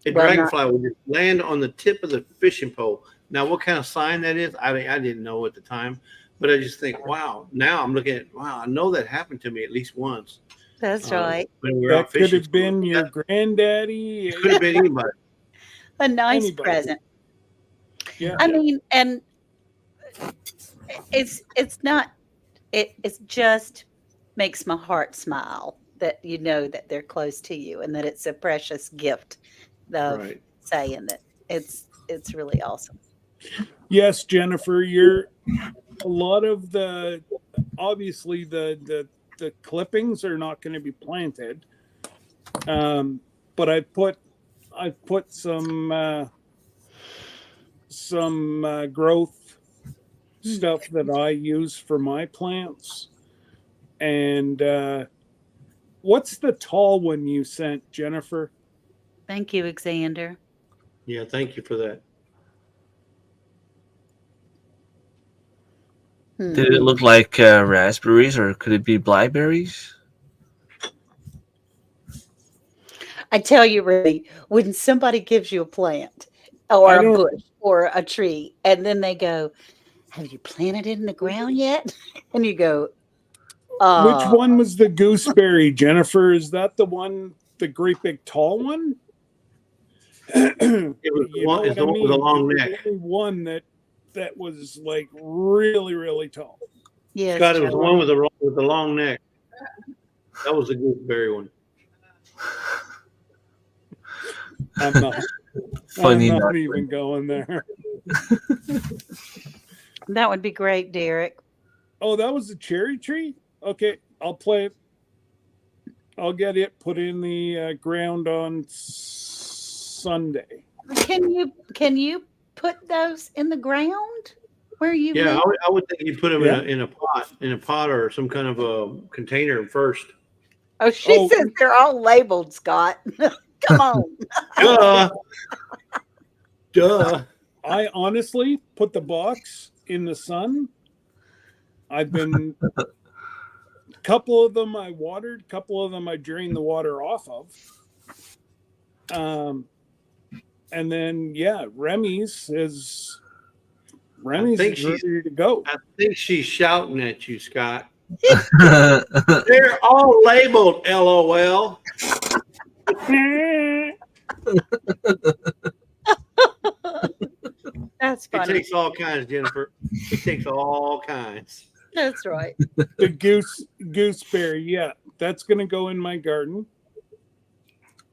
A dragonfly would just land on the tip of the fishing pole. Now, what kind of sign that is, I didn't know at the time, but I just think, wow. Now I'm looking at, wow, I know that happened to me at least once. That's right. When we were out That fishing. could have been your granddaddy. It could have been anybody. A nice Anybody. present. Yeah. I mean, and it's not. It just makes my heart smile that that they're close to you and that it's a precious gift of saying that it's really awesome. Yes, Jennifer, you're a lot of the obviously the clippings are not going to be planted, but I put some growth stuff that I use for my plants. And what's the tall one you sent, Jennifer? Thank you, Xander. Yeah, thank you for that. Did it look like raspberries, or could it be blackberries? I tell you, really, when somebody gives you a plant or a bush or a tree, and then they go, "Have you planted it in the ground yet?" And you go, Which one was the gooseberry, Jennifer? Is that the one, the great big tall one? It was the one with the long neck. The only one that was like really, really tall. Yes, Scott, it was the one with the long neck. That was the gooseberry one. I'm not even going there. That would be great, Derek. Oh, that was the cherry tree? Okay, I'll play it. I'll get it put in the ground on Sunday. Can you put those in the ground where you live? Yeah, I would think you put them in a pot or some kind of a container first. Oh, she says they're all labeled, Scott. Come on. Duh. I honestly put the box in the sun. I've been a couple of them I watered, a couple of them I drained the water off of. And then Remy's is ready to go. I think she's shouting at you, Scott. They're all labeled LOL. That's funny. It takes all kinds, Jennifer. It takes all kinds. That's right. The gooseberry, that's gonna go in my garden.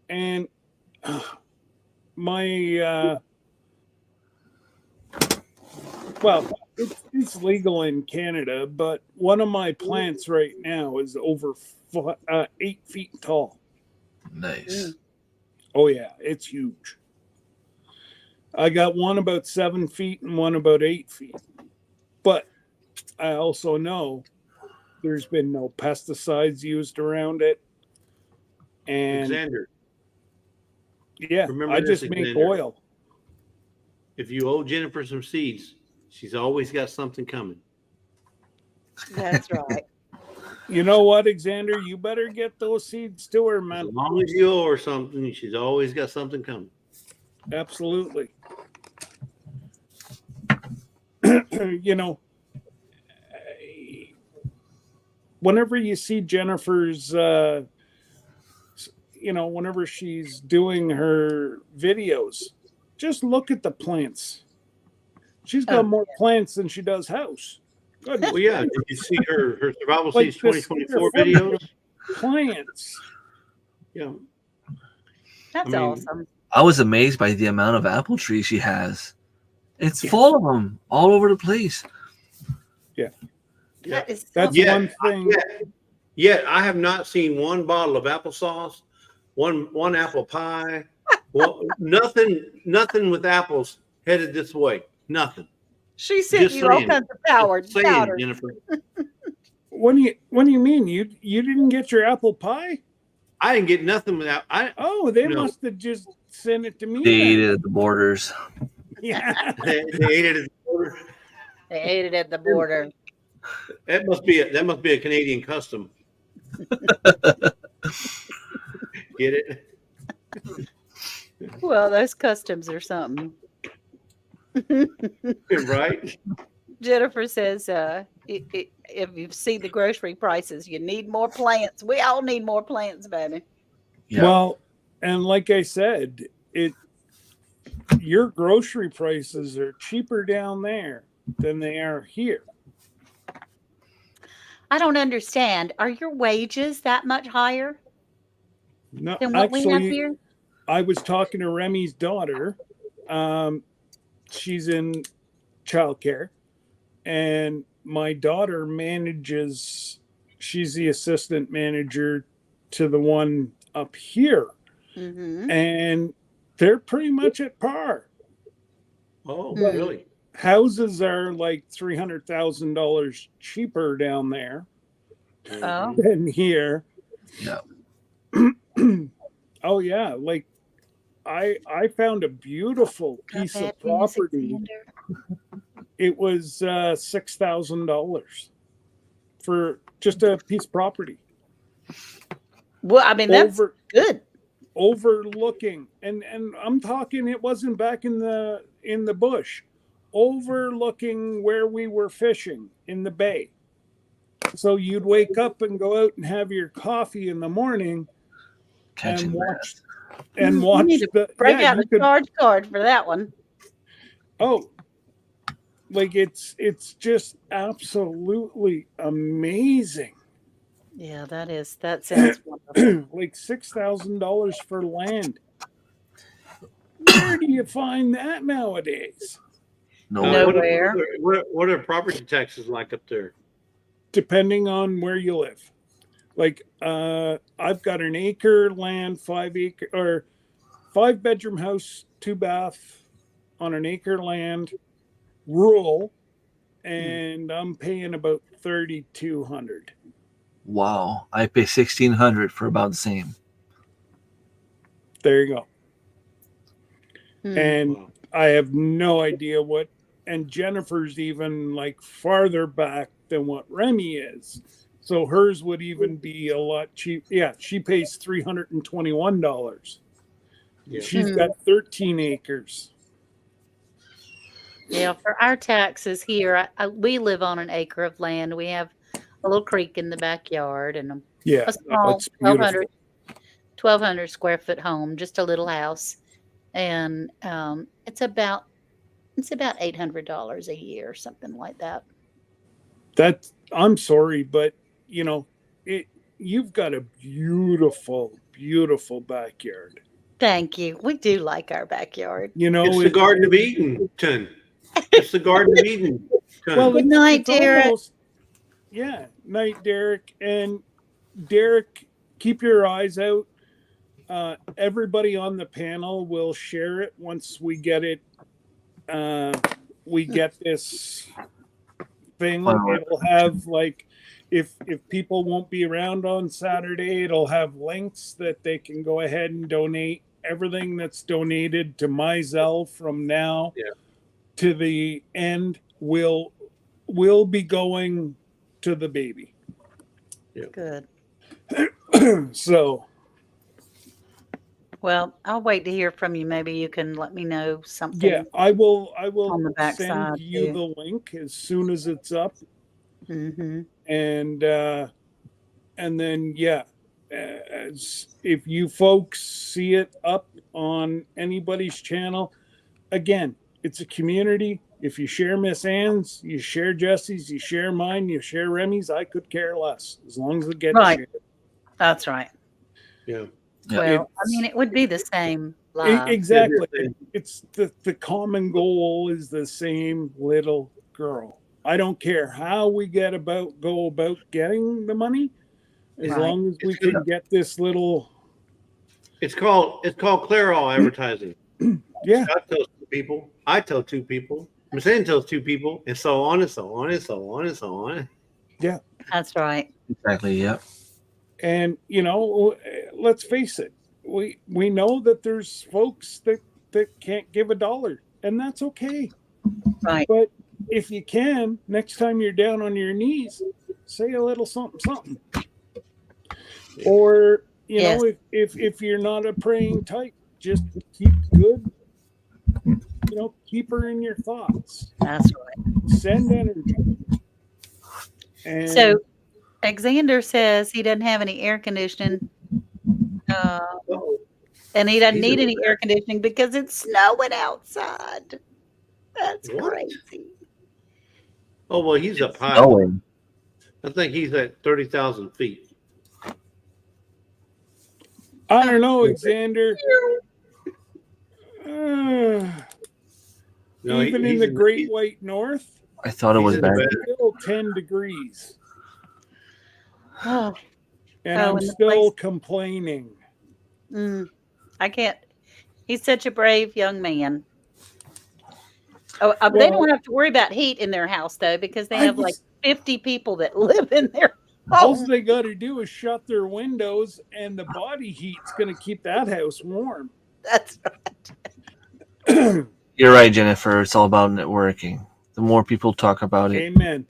And my well, it's legal in Canada, but one of my plants right now is over 8 feet tall. Nice. Oh yeah, it's huge. I got one about 7 feet and one about 8 feet. But I also know there's been no pesticides used around it. And Alexander, yeah, remember I this, just make Alexander. oil. If you owe Jennifer some seeds, she's always got something coming. That's right. You know what, Alexander? You better get those seeds to her, As man. long as you owe her something, she's always got something coming. Absolutely. You know, whenever you see Jennifer's, whenever she's doing her videos, just look at the plants. She's got more plants than she does house. Goodness. Well, yeah. Did you see her Survival Like Seeds this 2024 square foot videos? of plants. Yeah. That's I mean, awesome. I was amazed by the amount of apple trees she has. It's full of them all over the place. Yeah. That is That's Yeah. one thing. Yet I have not seen one bottle of applesauce, one apple pie, nothing with apples headed this way. Nothing. She sent Just you all saying. kinds of powder. Just saying, Jennifer. What do you mean? You didn't get your apple pie? I didn't get nothing without. They No. must have just sent it to me. They ate then. it at the borders. Yeah. They ate it at the border. They ate it at the border. That must be a Canadian custom. Get it? Well, those customs are something. Right? Jennifer says, if you see the grocery prices, you need more plants. We all need more plants, baby. Yeah. Well, and like I said, your grocery prices are cheaper down there than they are here. I don't understand. Are your wages that much higher No, than what we have actually, here? I was talking to Remy's daughter. She's in childcare, and my daughter she's the assistant manager to the one up here, Mm-hmm. and they're pretty much at par. Oh, But- really? Houses are like $300,000 cheaper down there Oh, than here. Yeah. Oh yeah, like I found a beautiful piece not of bad news, property. Alexander. It was $6,000 for just a piece of property. Well, I mean, that's good. Overlooking, and I'm talking, it wasn't back in the bush, overlooking where we were fishing in the bay. So you'd wake up and go out and have your coffee in the morning Catching and watch that. You need to the break out you a could- charge card for that one. Oh, like it's just absolutely amazing. Yeah, that sounds wonderful. Like $6,000 for land. Where do you find that nowadays? No. Nowhere. What are property taxes like up there? Depending on where you live. Like I've got an acre land, 5-bedroom house, 2-bath on an acre land, rural, and I'm paying about $3,200. Wow. I pay $1,600 for about the same. There you go. Hmm. And Wow. I have no idea what, and Jennifer's even like farther back than what Remy is. So hers would even be a lot cheap. Yeah, she pays $321. Yeah. She's got 13 acres. Yeah, for our taxes here, we live on an acre of land. We have a little creek in the backyard and Yeah, a small it's beautiful. 1,200 square foot home, just a little house. And it's about $800 a year, something like that. I'm sorry, but you've got a beautiful, beautiful backyard. Thank you. We do like our backyard. You know, It's the Garden of Eden. It's the Garden of Eden. well, Good night, Derek. almost, yeah. Night, Derek. And Derek, keep your eyes out. Everybody on the panel will share it once we get it. We get this thing. It'll have like, if people won't be around on Saturday, it'll have links that they can go ahead and donate. Everything that's donated to my Zelle from now to the end will be going to the baby. Good. So, well, I'll wait to hear from you. Maybe you can let me know something. yeah, I will on the backside send you too. the link as soon as it's up. Mm-hmm. And then as if you folks see it up on anybody's channel, again, it's a community. If you share Miss Ann's, you share Jesse's, you share mine, you share Remy's, I could care less as long as it gets shared. That's right. Yeah. Well, I mean, it would be the same live. Exactly. It's the common goal is the same little girl. I don't care how we go about getting the money, as long as we can get this little. It's called Clairol advertising. Yeah. Scott tells 2 people. I tell 2 people. Miss Ann tells 2 people, and so on and so on and so on and so on. Yeah. That's right. Exactly. Yep. And let's face it, we know that there's folks that can't give $1, and that's okay. Right. But if you can, next time you're down on your knees, say a little something. Or if you're not a praying type, just keep good. Keep her in your thoughts. That's right. Send energy. And so Alexander says he doesn't have any air conditioning. And he doesn't need any air conditioning because it's snowing outside. That's crazy. Oh, well, he's up high. Snowing. I think he's at 30,000 feet. I don't know, Alexander. No, even in the Great White North, I thought it was bad. still 10 degrees. Oh. And I'm still complaining. I can't. He's such a brave young man. They don't have to worry about heat in their house, though, because they have like 50 people that live in there. All they got to do is shut their windows, and the body heat's going to keep that house warm. That's right. You're right, Jennifer. It's all about networking. The more people talk about it. Amen.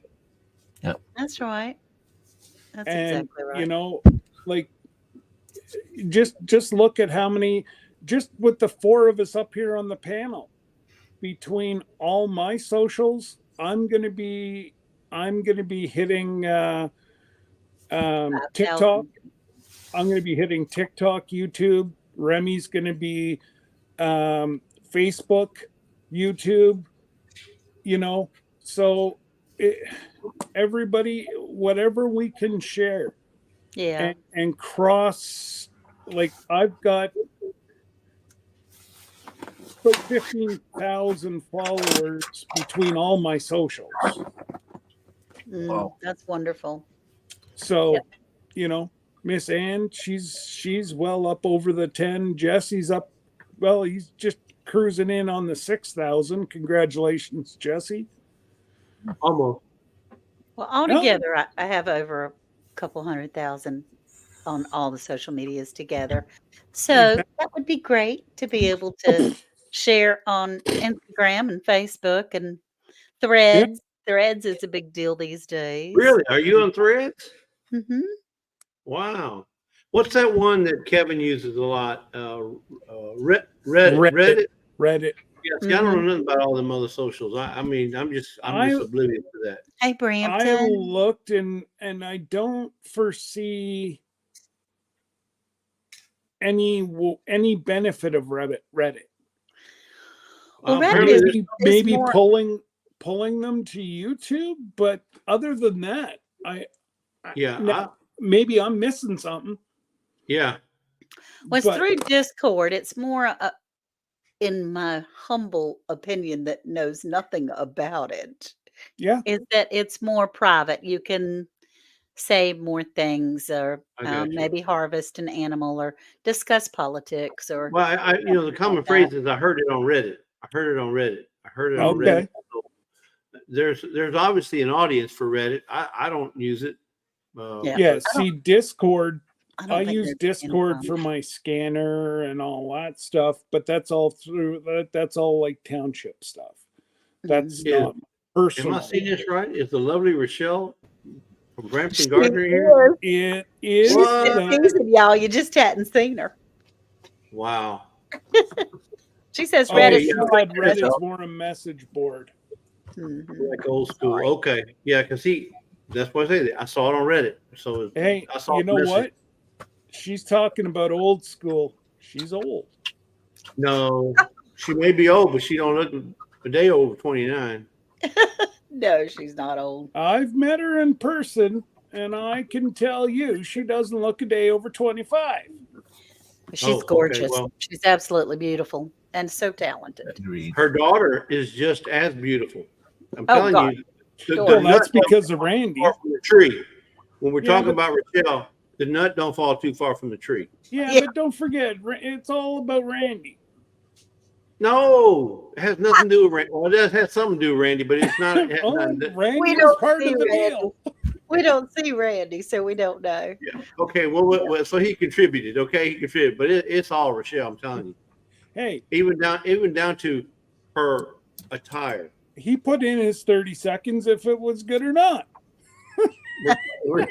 Yep. That's right. That's exactly right. Just look at how many, just with the 4 of us up here on the panel, between all my socials, I'm going to be hitting TikTok. I'm going to be hitting TikTok, YouTube. Remy's going to be Facebook, YouTube. So everybody, whatever we can share. Yeah. And cross, like I've got like 15,000 followers between all my socials. Wow. That's wonderful. So, Miss Ann, she's well up over the 10. Jesse's up. Well, he's just cruising in on the 6,000. Congratulations, Jesse. Almost. Well, altogether, I have over a couple 100,000 on all the social medias together. So that would be great to be able to share on Instagram and Facebook and Threads. Yeah. Threads is a big deal these days. Really? Are you on Threads? Mm-hmm. Wow. What's that one that Kevin uses a lot? Reddit. Reddit. Yes, I don't know nothing about all them other socials. I'm just oblivious to that. Hey, Brampton. I looked and I don't foresee any benefit of Reddit. Well, Reddit maybe pulling them to YouTube, but other than that, maybe I'm missing something. Yeah. Well, it's But through Discord. It's more, in my humble opinion, that knows nothing about it, yeah, is that it's more private. You can say more things, or I got you. maybe harvest an animal, or discuss politics, or Well, you know, the common like phrase that. is I heard it on Reddit. I heard it on Reddit. I heard it on Mhm. Reddit. okay. So there's obviously an audience for Reddit. I don't use it. Yeah. Yeah, I don't see, Discord, I I don't think use there's any Discord for problem. my scanner and all that stuff, but that's all through that's all like township stuff. That's Mhm. Is not am I personal. seeing this right? Is the lovely Rochelle from Brampton She Gardner here? is. It She's is been What? teasing y'all. You just hadn't seen her. Wow. She says oh, Okay, Reddit's she yeah, more like said this. Reddit's more a message board. Mhm. like old school. Sorry. Okay, yeah, because that's what I say. I saw it on Reddit. So Hey, I saw you the know message. what? She's talking about old school. She's old. No, she may be old, but she don't look a day over 29. No, she's not old. I've met her in person, and I can tell you she doesn't look a day over 25. She's Oh, okay. gorgeous. Well, She's absolutely beautiful and so talented. Agreed. her daughter is just as beautiful. I'm Oh, telling God. you, the Sure. Well, nut that's don't because of Randy. fall from the tree. When we're Yeah, talking but- about Rochelle, the nut don't fall too far from the tree. Yeah, Yeah. but don't forget, it's all about Randy. No, it has nothing to do with Randy. Well, it does have something to do with Randy, but it's not. It has Oh, nothing to- Randy We is don't part see of the Randy. deal. We don't see Randy, so we don't know. yeah. Okay. Well, so he contributed. Okay, he contributed, but it's all Rochelle. I'm telling you, Hey, even down to her attire. he put in his 30 seconds if it was good or not. We're-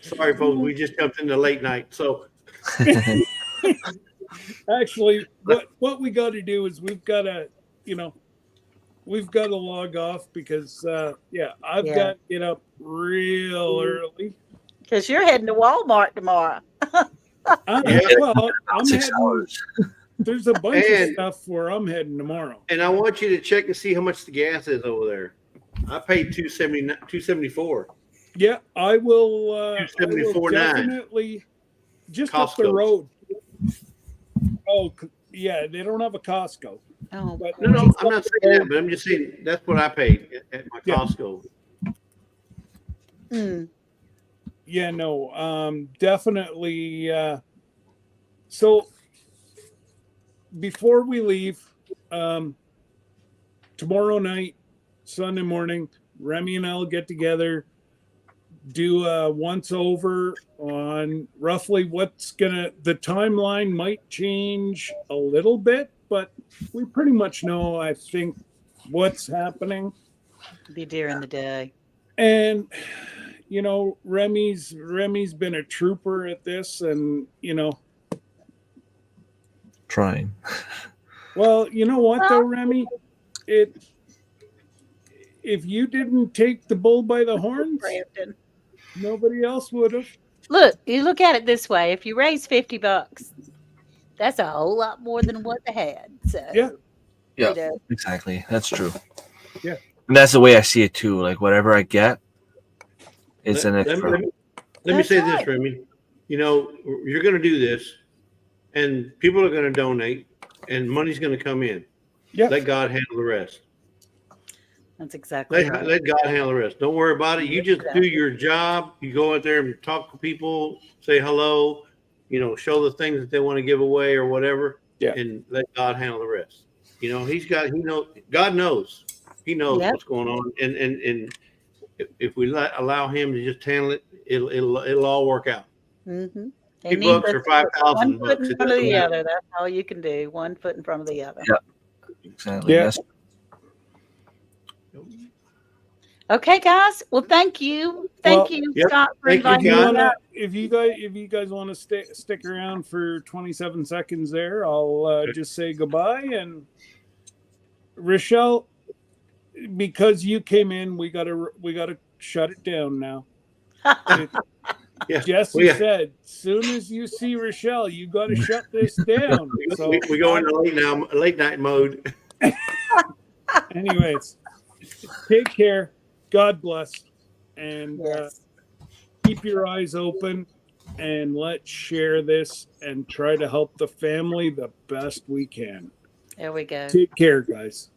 Sorry, folks. We just jumped into late night. So Actually, what we got to do is we've got to log off because I've Yeah. got to get up real early. Because you're heading to Walmart tomorrow. Yeah. Well, I'm 6 heading. hours. There's a bunch of And- stuff where I'm heading tomorrow. and I want you to check and see how much the gas is over there. I paid $2.74. Yeah, I will. I will 274.9. definitely just up the Costco. road. Oh, yeah, they don't have a Costco. Oh, But No, I'm not saying that, but I'm just saying that's what I paid at my Yeah. Costco. mm. yeah, no, definitely. So before we leave, tomorrow night, Sunday morning, Remy and I'll get together, do a once over on roughly the timeline might change a little bit, but we pretty much know, I think, what's happening. Be during the day. And Remy's been a trooper at this, and Trying. well, you know what though, Remy, if you didn't take the bull by the horns, Brampton. nobody else would have. Look, you look at it this way. If you raise $50, that's a whole lot more than what they had. So Yeah. Yeah, you know, exactly. That's true. Yeah. And that's the way I see it too. Like whatever I get, it's an Let extra. me That's say right. this, Remy. You're going to do this, and people are going to donate, and money's going to come in. Yeah. Let God handle the rest. that's exactly right. Let God handle the rest. Don't worry about it. You just do your job. You go out there and talk to people, say hello, show the things that they want to give away or whatever, Yeah. and let God handle the rest. God knows. He knows Yep. what's going on, and if we allow Him to just handle it, it'll all work out. Mm-hmm. $50 or $5,000 One foot in it front of doesn't the matter. other. That's all you can do. One foot in front of the other. Yeah. Exactly. Yeah. That's Okay, guys. Well, thank you. Thank you, Yep. Scott, for Thank you, inviting John. me. If you guys want to stick around for 27 seconds there, I'll just say goodbye. And Rochelle, because you came in, we gotta shut it down now. Yeah. Jesse Well, yeah. said, soon as you see Rochelle, you got to shut this down. So, We go into late night mode. anyways, take care. God bless, and Yes. keep your eyes open. and let's share this and try to help the family the best we can. There we go. Take care, guys.